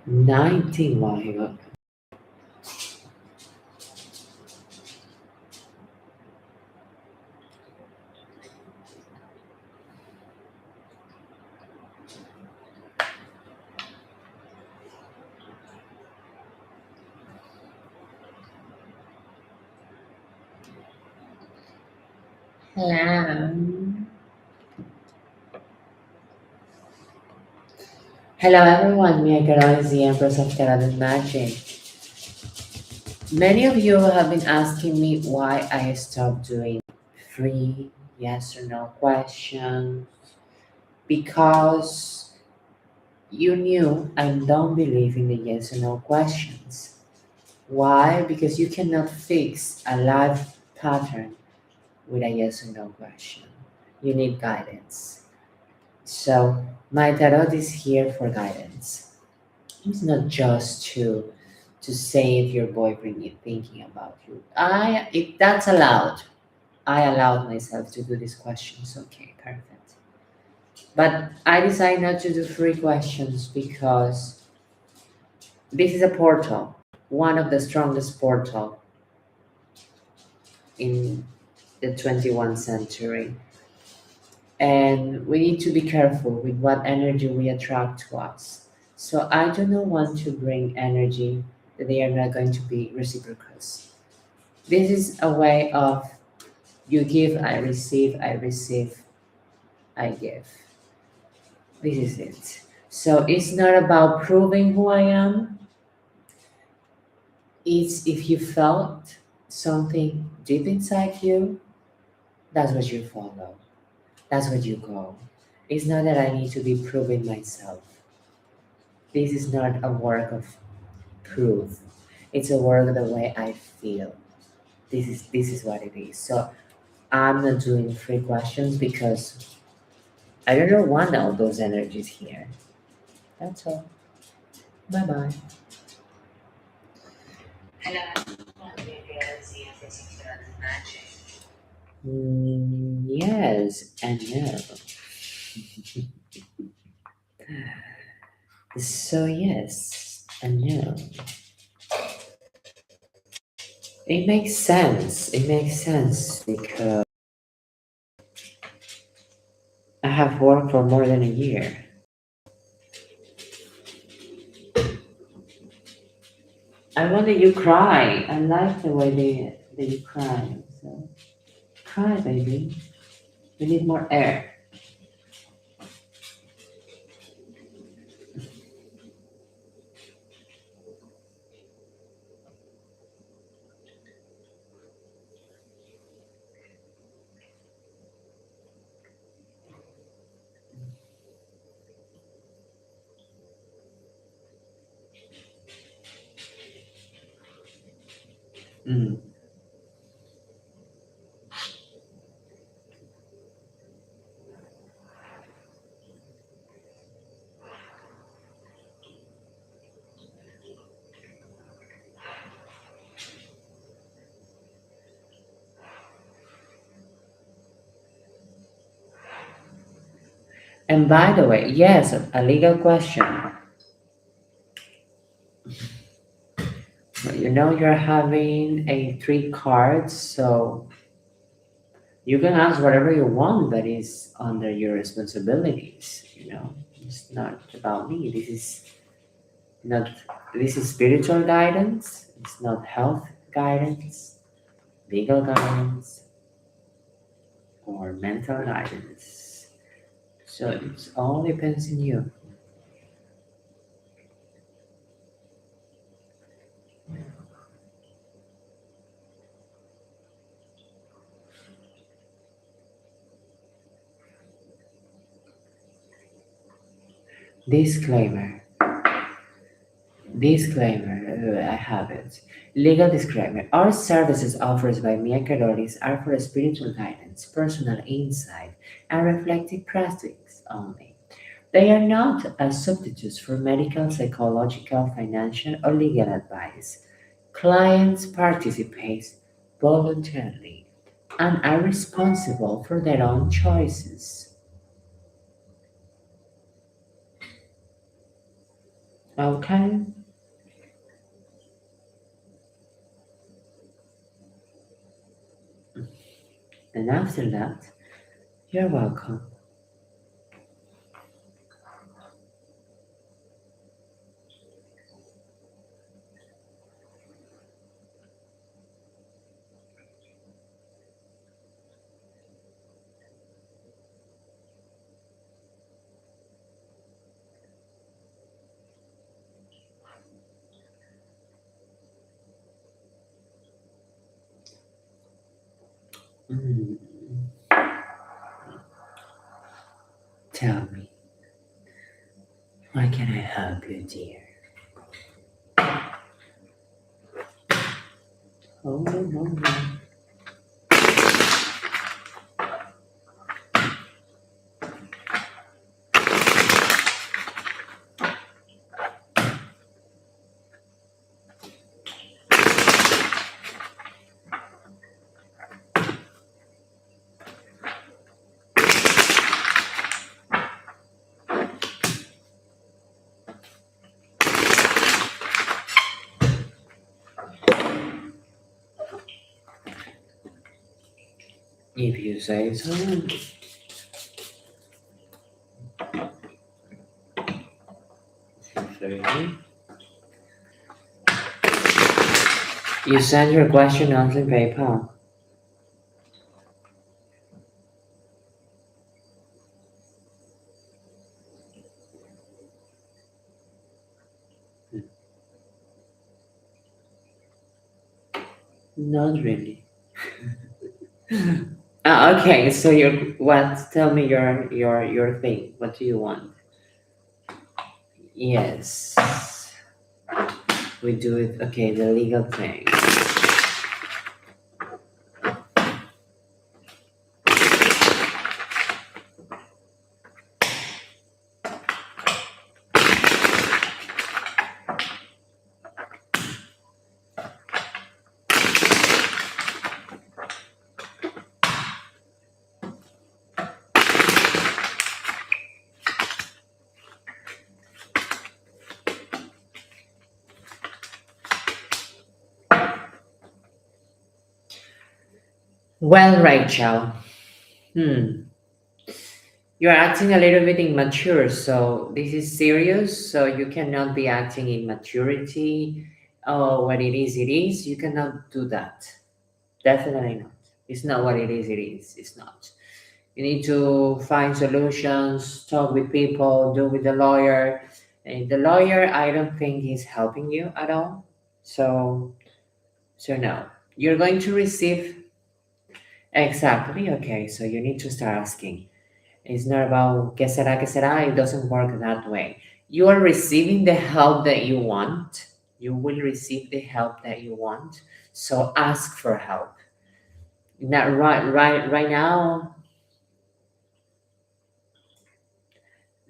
S1: 19 live. Hello. Hello everyone, me Karolys, the Empress of Tarot and Magic. Many of you have been asking me why I stopped doing free yes or no questions because you knew I don't believe in the yes or no questions. Why? Because you cannot fix a life pattern with a yes or no question. You need guidance. So my tarot is here for guidance. It's not just to save your boyfriend thinking about you. If that's allowed, I allowed myself to do these questions. Okay, perfect. But I decided not to do free questions because this is a portal, one of the strongest portal in the 21st century. And we need to be careful with what energy we attract to us. So I do not want to bring energy that they are not going to be reciprocous. This is a way of you give, I receive, I give. This is it. So it's not about proving who I am. It's if you felt something deep inside you, that's what you follow. That's what you go. It's not that I need to be proving myself. This is not a work of proof. It's a work of the way I feel. This is what it is. So I'm not doing free questions because I don't want all those energies here. That's all. Bye bye. Yes and no. So yes and no. It makes sense. It makes sense because I have worked for more than a year. I want that you cry. I like the way that you cry. So cry, baby. We need more air. Mm. And by the way, yes, a legal question. You know you're having a three cards, so you can ask whatever you want, but it's under your responsibilities. It's not about me. Not. This is spiritual guidance. It's not health guidance, legal guidance, or mental guidance. So it all depends on you. Disclaimer. Disclaimer, I have it. Legal disclaimer. Our services offered by Mia Karolys are for spiritual guidance, personal insight, and reflective practice only. They are not as substitutes for medical, psychological, financial, or legal advice. Clients participate voluntarily and are responsible for their own choices. Okay? And after that, you're welcome. Mm, tell me, why can I help you, dear? Oh, no, no, no. If you say so. Okay. You send your question on the PayPal. Not really. Okay, so your what? Tell me your thing. What do you want? Yes, we do it. Okay, the legal thing. Well, Rachel. Hmm. You're acting a little bit immature, so this is serious. So you cannot be acting in maturity. Oh, what it is, it is. You cannot do that. Definitely not. It's not what it is, it is. It's not. You need to find solutions, talk with people, do with the lawyer. And the lawyer, I don't think is helping you at all. So, so no. You're going to receive exactly. Okay, so you need to start asking. It's not about que será. It doesn't work that way. You are receiving the help that you want. You will receive the help that you want. So ask for help. Not right now.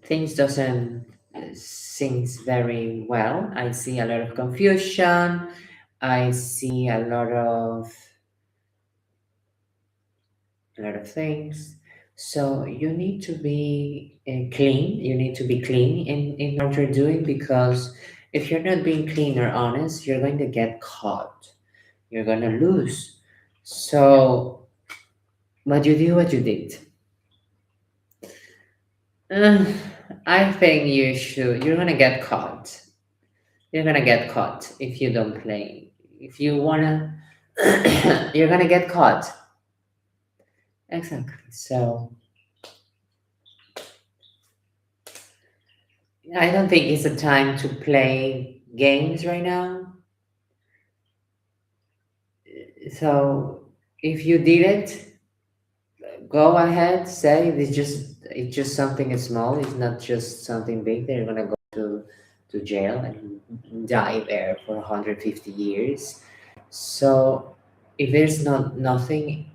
S1: Things doesn't seems very well. I see a lot of confusion. I see a lot of things. So you need to be clean. You need to be clean in what you're doing because if you're not being clean or honest, you're going to get caught. You're going to lose. So what you do, what you did. Uh, I think you should. You're going to get caught. You're going to get caught if you don't play. If you want to, you're going to get caught. Exactly. So I don't think it's a time to play games right now. So if you did it, go ahead, say it's just something small. It's not just something big. They're gonna go to jail and die there for 150 years. So if there's not nothing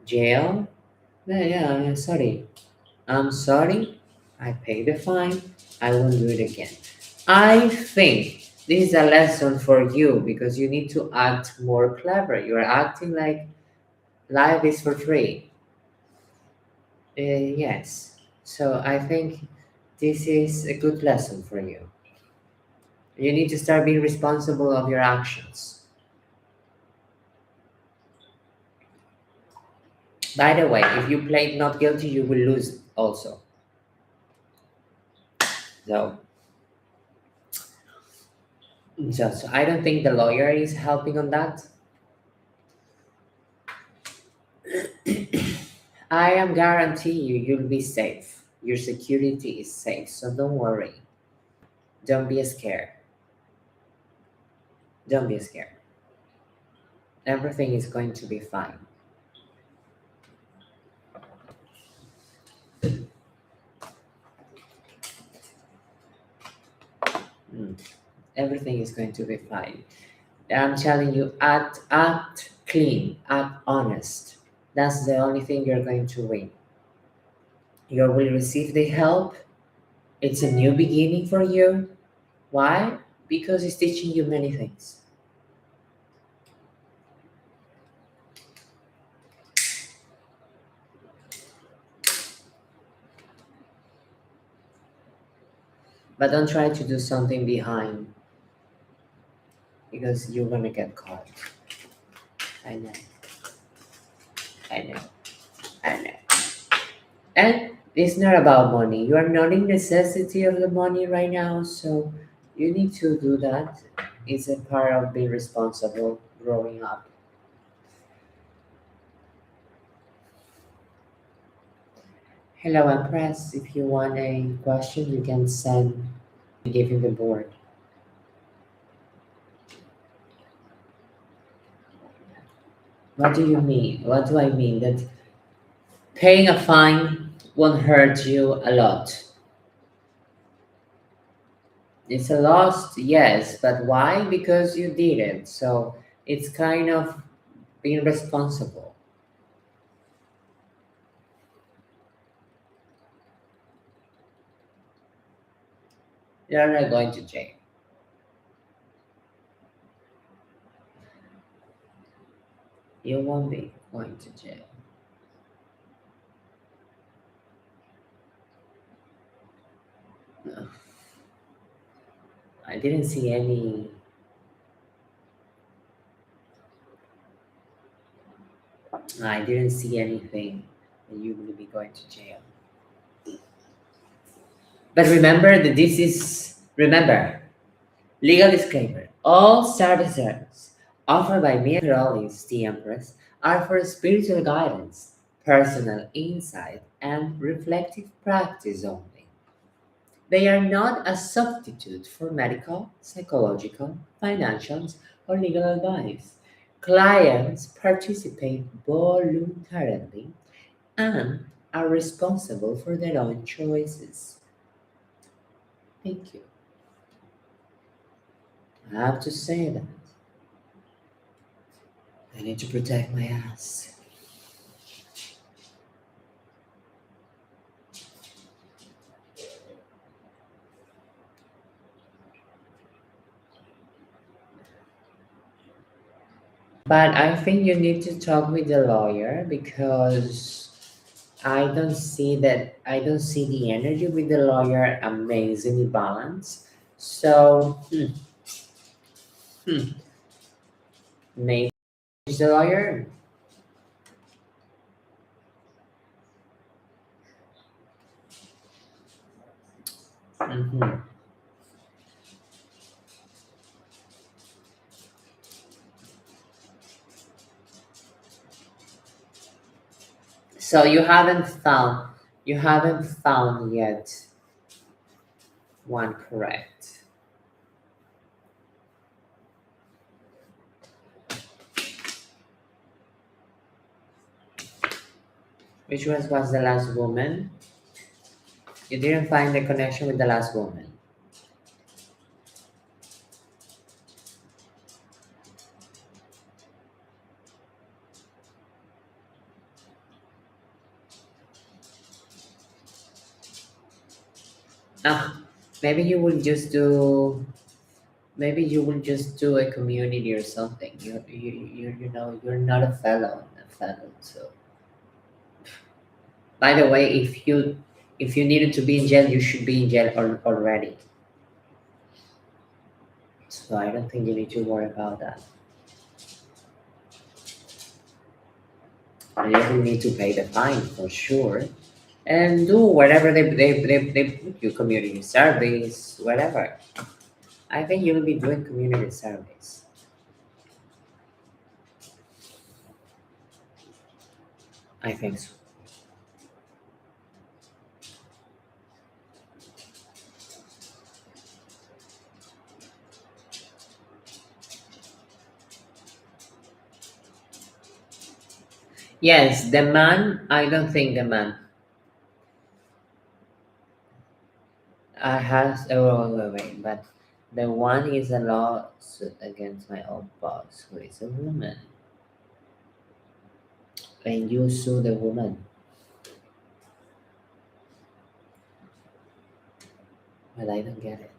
S1: jail, then yeah, I'm sorry. I'm sorry. I paid the fine. I won't do it again. I think this is a lesson for you because you need to act more clever. You're acting like life is for free. Yes. So I think this is a good lesson for you. You need to start being responsible of your actions. By the way, if you played not guilty, you will lose also. So, so I don't think the lawyer is helping on that. I am guarantee you, you'll be safe. Your security is safe, so don't worry. Don't be scared. Don't be scared. Everything is going to be fine. Everything is going to be fine. I'm telling you, act clean, act honest. That's the only thing you're going to win. You will receive the help. It's a new beginning for you. Why? Because it's teaching you many things. But don't try to do something behind because you're gonna get caught. I know, I know, I know. And it's not about money. You are not in necessity of the money right now, so you need to do that. It's a part of being responsible growing up. Hello, Empress. If you want a question, you can send. Give you the board. What do you mean? What do I mean? That paying a fine won't hurt you a lot. It's a loss, yes, but why? Because you did it. So it's kind of being responsible. You're not going to jail. You won't be going to jail. No. I didn't see any. I didn't see anything that you will be going to jail. But remember that this is remember legal disclaimer. All services offered by me and Karolys, the Empress, are for spiritual guidance, personal insight, and reflective practice only. They are not a substitute for medical, psychological, financial, or legal advice. Clients participate voluntarily and are responsible for their own choices. Thank you. I have to say that. I need to protect my ass. But I think you need to talk with the lawyer because I don't see the energy with the lawyer amazingly balanced. So maybe the lawyer. Mhm. So you haven't found yet one correct. Which was the last woman? You didn't find the connection with the last woman. Ah, maybe you will just do maybe you will just do a community or something. You know you're not a fellow. So by the way, if you needed to be in jail, you should be in jail already. So I don't think you need to worry about that. And you will need to pay the fine for sure, and do whatever they put you community service, whatever. I think you'll be doing community service. I think so. Yes, the man. I don't think the man has. Oh, wait, but The one is a lawsuit against my old boss, who is a woman. And you sue the woman. But I don't get it.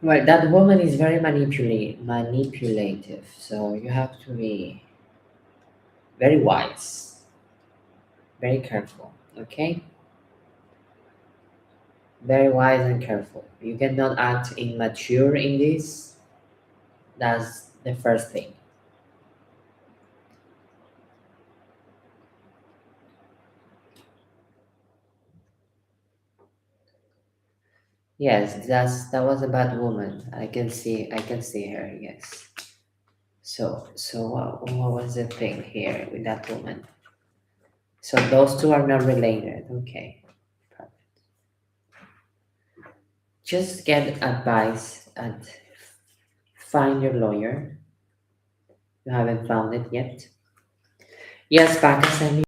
S1: Well, that woman is very manipulative, so you have to be very wise, very careful, okay? Very wise and careful. You cannot act immature in this. That's the first thing. Yes, that was a bad woman. I can see her, yes. So what was the thing here with that woman? So those two are not related. Okay. Perfect. Just get advice and find your lawyer. You haven't found it yet. Yes, Pakistani.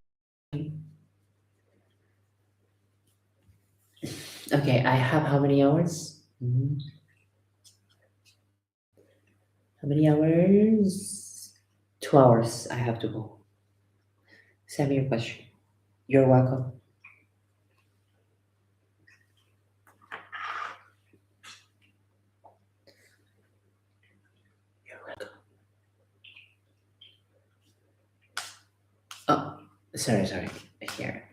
S1: Okay, I have how many hours? How many hours? 2 hours. I have to go. Send me your question. You're welcome. You're welcome. Oh, sorry. Here.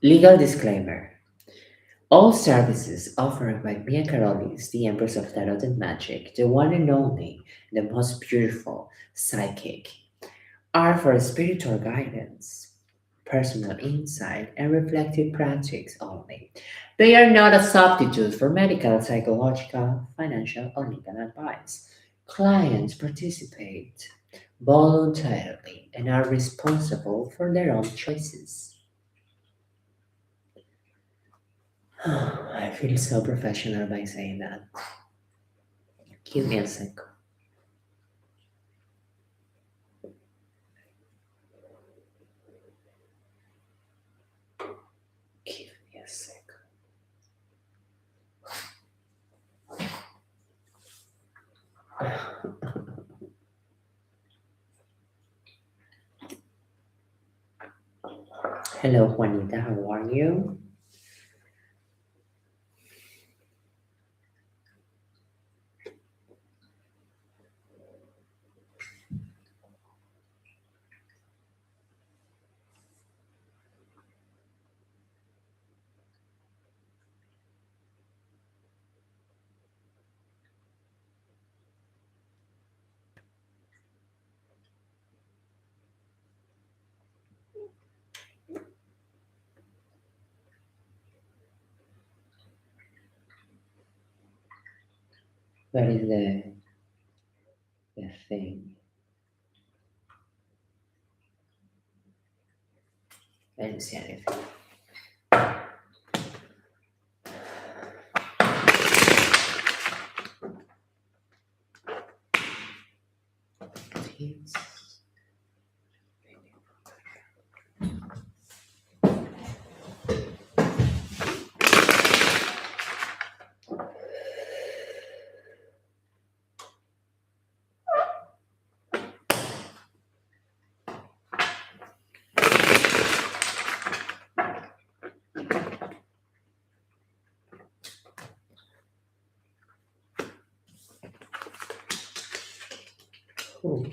S1: Legal disclaimer. All services offered by me and Karolys, the Empress of Tarot and Magic, the one and only, the most beautiful psychic, are for spiritual guidance, personal insight, and reflective practice only. They are not a substitute for medical, psychological, financial, or legal advice. Clients participate voluntarily and are responsible for their own choices. I feel so professional by saying that. Give me a second. Give me a second. Hello, Juanita. How are you? What is the thing? I didn't see anything. It's- Oh.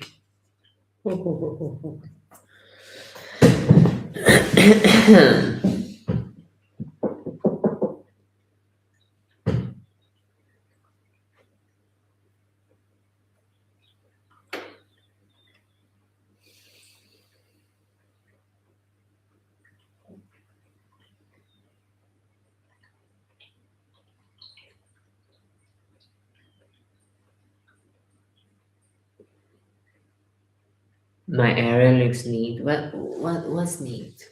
S1: My area looks neat. What's neat?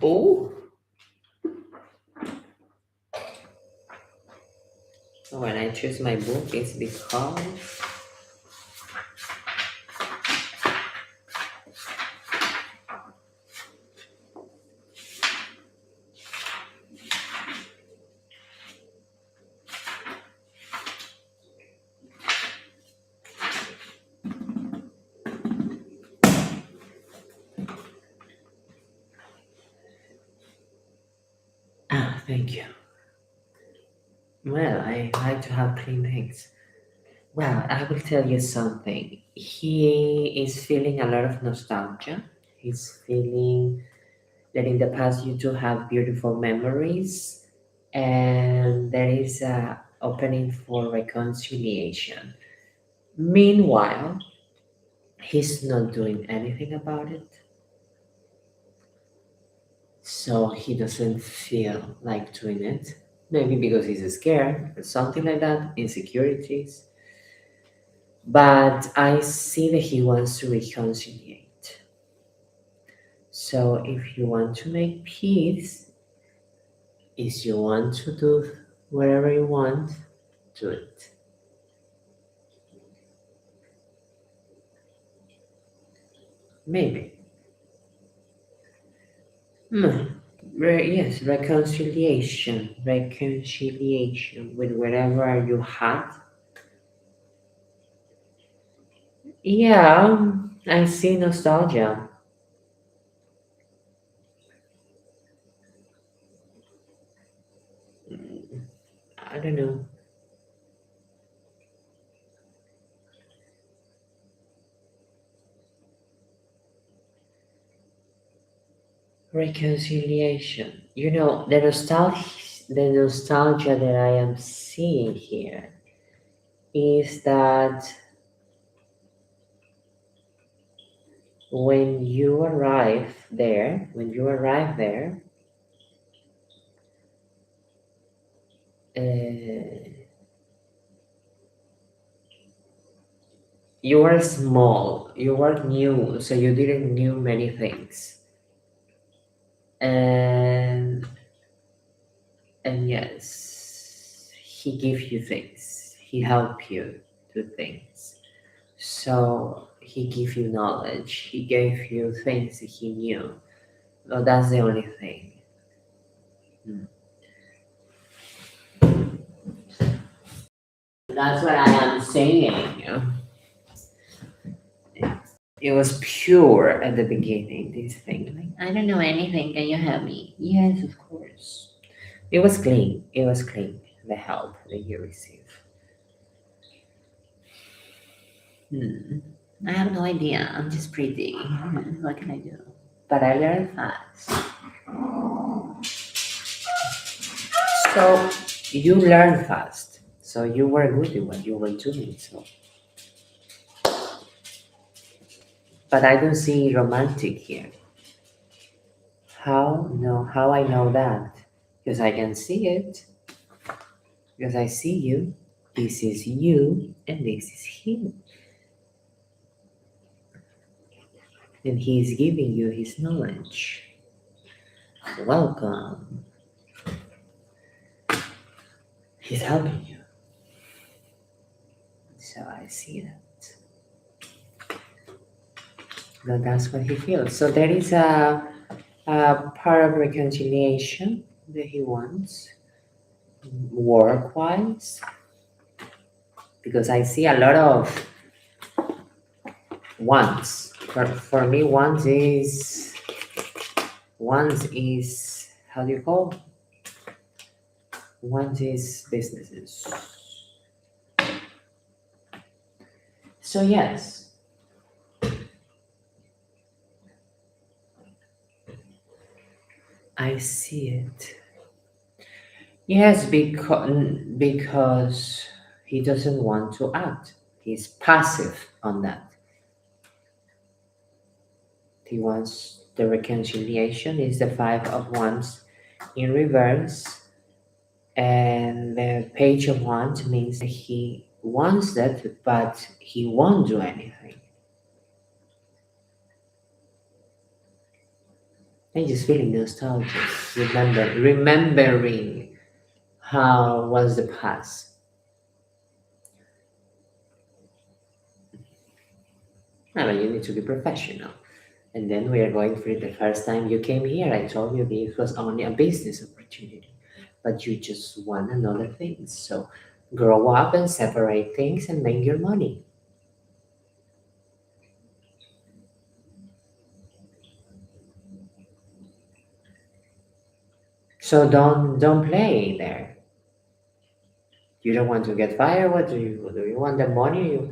S1: Oh, when I choose my book, it's because Thank you. Well, I like to have clean things. Well, I will tell you something. He is feeling a lot of nostalgia. He's feeling that in the past you two have beautiful memories, and there is a opening for reconciliation. Meanwhile, he's not doing anything about it, so he doesn't feel like doing it. Maybe because he's scared or something like that, insecurities. But I see that he wants to reconciliate. So if you want to make peace, if you want to do whatever you want, do it. Maybe. Yes, reconciliation. Reconciliation with whatever you had. Yeah, I see nostalgia. I don't know. Reconciliation. The nostalgia that I am seeing here is that when you arrive there, uh, you were small, you were new, so you didn't knew many things, and yes, he gave you things, he helped you do things, so he gave you knowledge, he gave you things that he knew. Well, that's the only thing. Hmm. That's what I am saying. It was pure at the beginning, this thing. Like, I don't know anything. Can you help me? Yes, of course. It was clean. It was clean. The help that you received. Hmm. I have no idea. I'm just pretty. What can I do? But I learned fast. So you learn fast. So you were good in what you were doing. So, but I don't see romantic here. How? No. How I know that? Because I can see it. Because I see you. This is you, and this is him. And he is giving you his knowledge. Welcome. He's helping you. So I see that. Now that's what he feels. So there is a part of reconciliation that he wants, work wise, because I see a lot of wants. For me, wants is how do you call? Wants is businesses. So yes, I see it. Yes, because he doesn't want to act. He's passive on that. He wants the reconciliation is the five of wands in reverse, and the page of wands means that he wants that, but he won't do anything. I'm just feeling nostalgic, remembering how was the past. I mean, you need to be professional. And then we are going through the first time you came here. I told you this was only a business opportunity, but you just want another thing. So grow up and separate things and make your money. So don't play there. You don't want to get fired. What do? You want the money?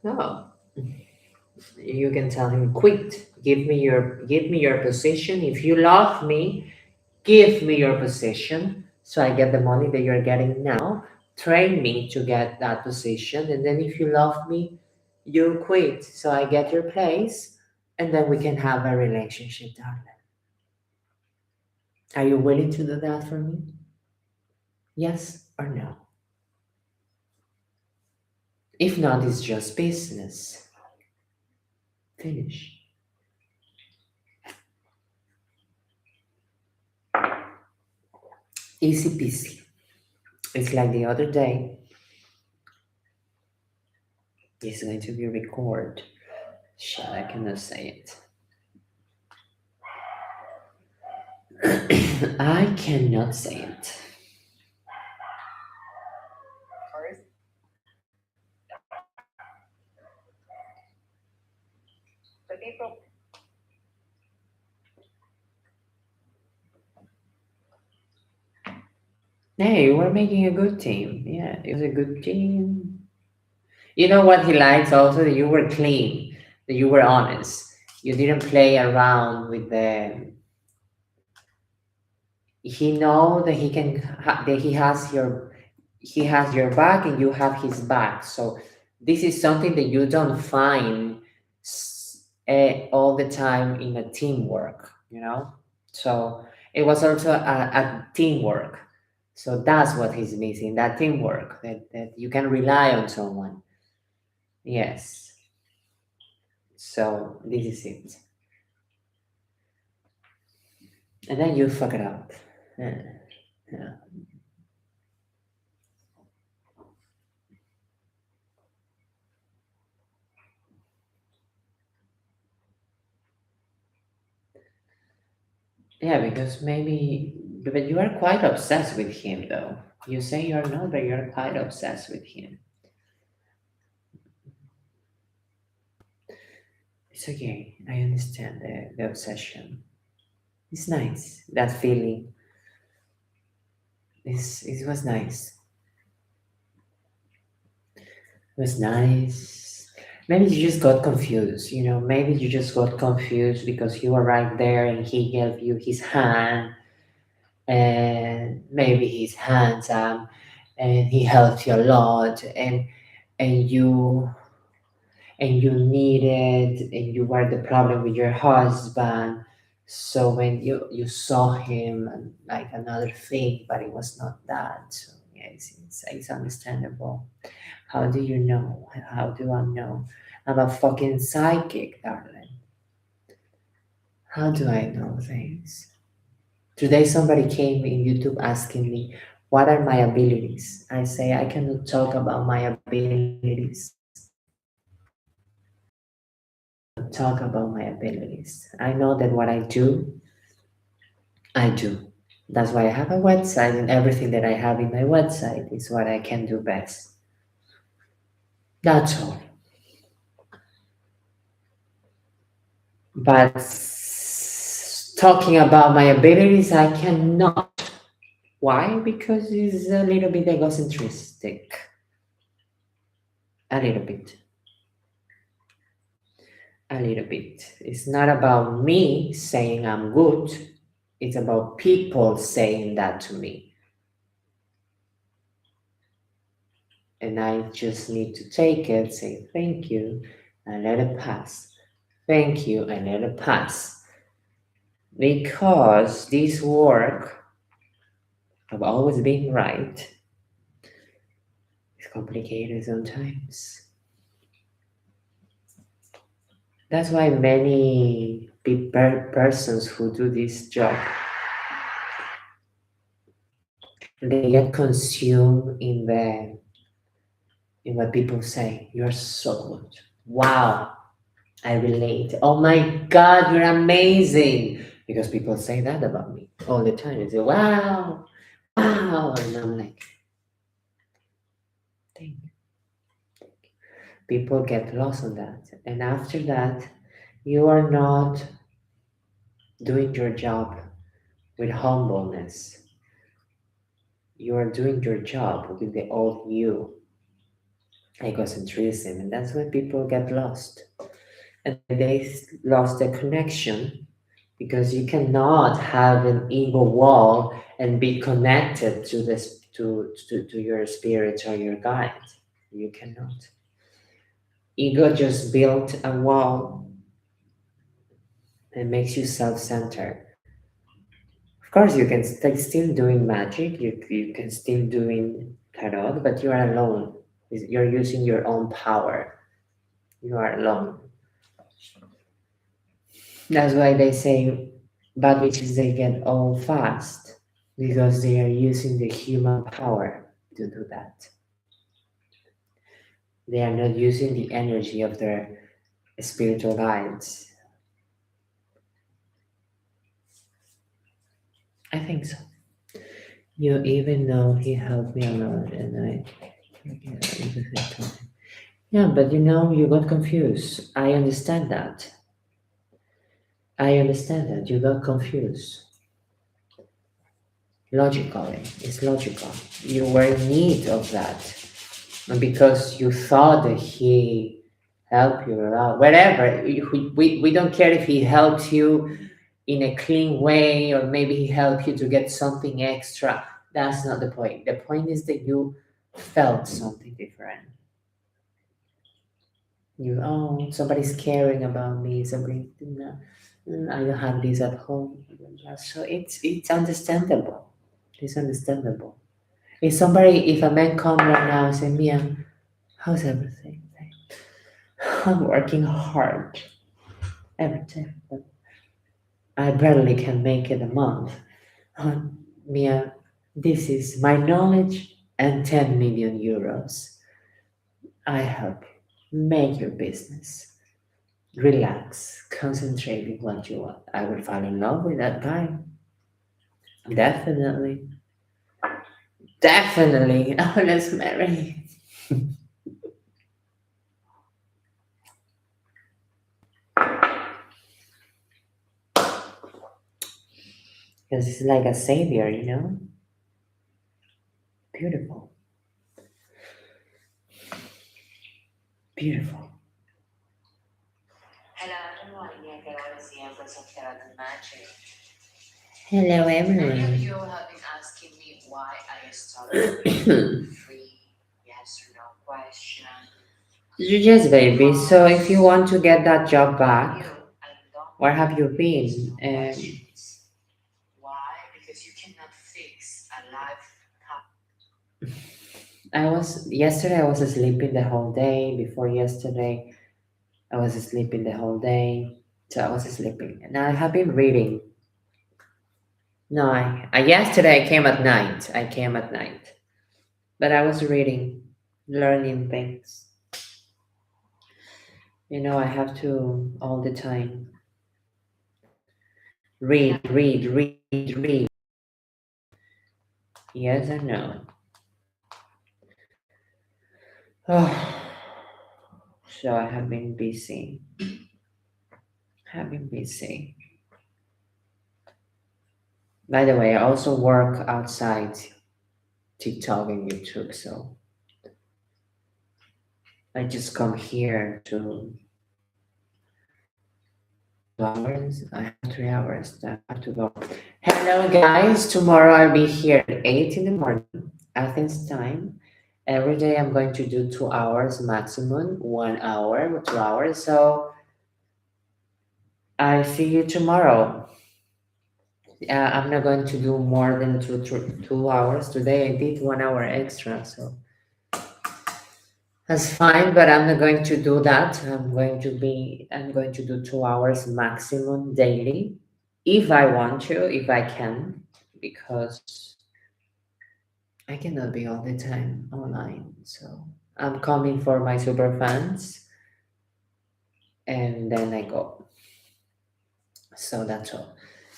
S1: No. You can tell him, quit. Give me your position. If you love me, give me your position so I get the money that you're getting now. Train me to get that position, and then if you love me, you quit so I get your place, and then we can have a relationship, darling. Are you willing to do that for me? Yes or no? If not, it's just business. Finish. Easy peasy. It's like the other day. It's going to be recorded. Shit, I cannot say it. I cannot say it. Hey, you were making a good team. Yeah, it was a good team. You know what he likes also? That you were clean, that you were honest. You didn't play around with the. He know that that he has your back and you have his back. So this is something that you don't find all the time in a teamwork. So it was also a teamwork. So that's what he's missing, that teamwork, that you can rely on someone. Yes. So this is it. And then you fuck it up. Yeah. Yeah. Yeah, because maybe, but you are quite obsessed with him, though. You say you're not, but you're quite obsessed with him. It's okay. I understand the obsession. It's nice. That feeling. It was nice. It was nice. Maybe you just got confused, maybe you just got confused because you were right there and he gave you his hand, and maybe he's handsome and he helped you a lot, and you needed, and you were the problem with your husband. So when you saw him and like another thing, but it was not that. So yeah, it's understandable. How do you know? How do I know? I'm a fucking psychic, darling. How do I know things? Today somebody came in YouTube asking me, what are my abilities? I say I cannot talk about my abilities. Talk about my abilities. I know that what I do, I do. That's why I have a website, and everything that I have in my website is what I can do best. That's all. But talking about my abilities, I cannot. Why? Because it's a little bit egocentristic. A little bit. A little bit. It's not about me saying I'm good, it's about people saying that to me. And I just need to take it, say thank you, and let it pass. Thank you, and let it pass. Because this work of always being right is complicated sometimes. That's why many persons who do this job, they get consumed in what people say. You're so good. Wow, I relate. Oh my God, you're amazing. Because people say that about me all the time. They say, wow, wow. And I'm like, thank you. People get lost on that. And after that, you are not doing your job with humbleness. You are doing your job with the old you, egocentrism, and that's when people get lost. And they lost the connection because you cannot have an ego wall and be connected to this to your spirit or your guide. You cannot. Ego just built a wall and makes you self-centered. Of course, you can still doing magic. You can still doing tarot, but you are alone. You're using your own power. You are alone. That's why they say bad witches they get old fast because they are using the human power to do that. They are not using the energy of their spiritual guides. I think so. You even know he helped me a lot, and yeah, but you got confused. I understand that. I understand that you got confused. Logically, it's logical. You were in need of that. And because you thought that he helped you out, whatever, we don't care if he helped you in a clean way or maybe he helped you to get something extra. That's not the point. The point is that you felt something different. Somebody's caring about me. Somebody, I don't have this at home. So it's understandable. It's understandable. If a man come right now and say, Mia, how's everything? I'm working hard every day, but I barely can make it a month. Mia, this is my knowledge and 10 million euros. I help you. Make your business. Relax. Concentrate on what you want. I will fall in love with that guy. Definitely. Definitely. Oh, let's marry. Because he's like a savior. Beautiful. Beautiful. Hello, everyone. Yeah, Karolys, Miembros of Magic. Hello, everyone. Many of you have been asking me why I started free yes or no question. You just baby. So if you want to get that job back, where have you been? Why? Because you cannot fix a life. Yesterday I was sleeping the whole day. Before yesterday, I was sleeping the whole day. So I was sleeping. And I have been reading. No, yesterday I came at night. I came at night. But I was reading, learning things. I have to all the time read. Yes or no? Oh, so I have been busy. Have been busy. By the way, I also work outside TikTok and YouTube, so I just come here to 2 hours. I have 3 hours that I have to go. Hello, guys. Tomorrow I'll be here at 8 in the morning, Athens time. Every day I'm going to do 2 hours maximum, 1 hour, 2 hours. So I see you tomorrow. I'm not going to do more than 2 hours today. I did 1 hour extra, so that's fine. But I'm not going to do that. I'm going to do 2 hours maximum daily, if I want to, if I can, because I cannot be all the time online. So I'm coming for my super fans, and then I go. So that's all.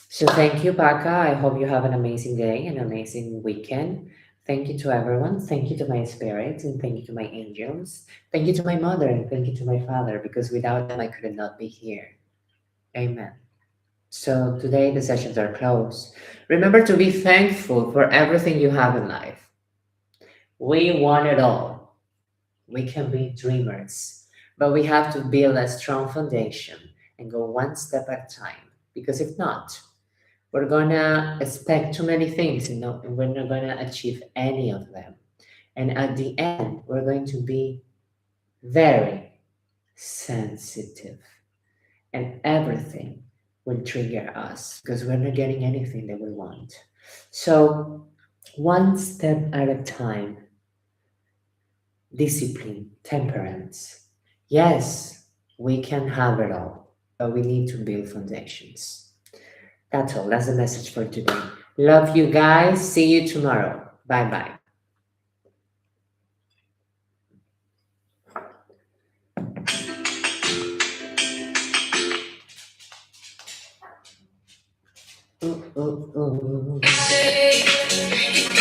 S1: So thank you, Baka. I hope you have an amazing day, an amazing weekend. Thank you to everyone. Thank you to my spirits, and thank you to my angels. Thank you to my mother, and thank you to my father, because without them I could not be here. Amen. So today the sessions are closed. Remember to be thankful for everything you have in life. We want it all. We can be dreamers, but we have to build a strong foundation and go one step at a time. Because if not, we're gonna expect too many things and we're not gonna achieve any of them. And at the end, we're going to be very sensitive, and everything will trigger us because we're not getting anything that we want. So, one step at a time, discipline, temperance. Yes, we can have it all, but we need to build foundations. That's all. That's the message for today. Love you guys. See you tomorrow. Bye bye. Ooh, ooh, ooh.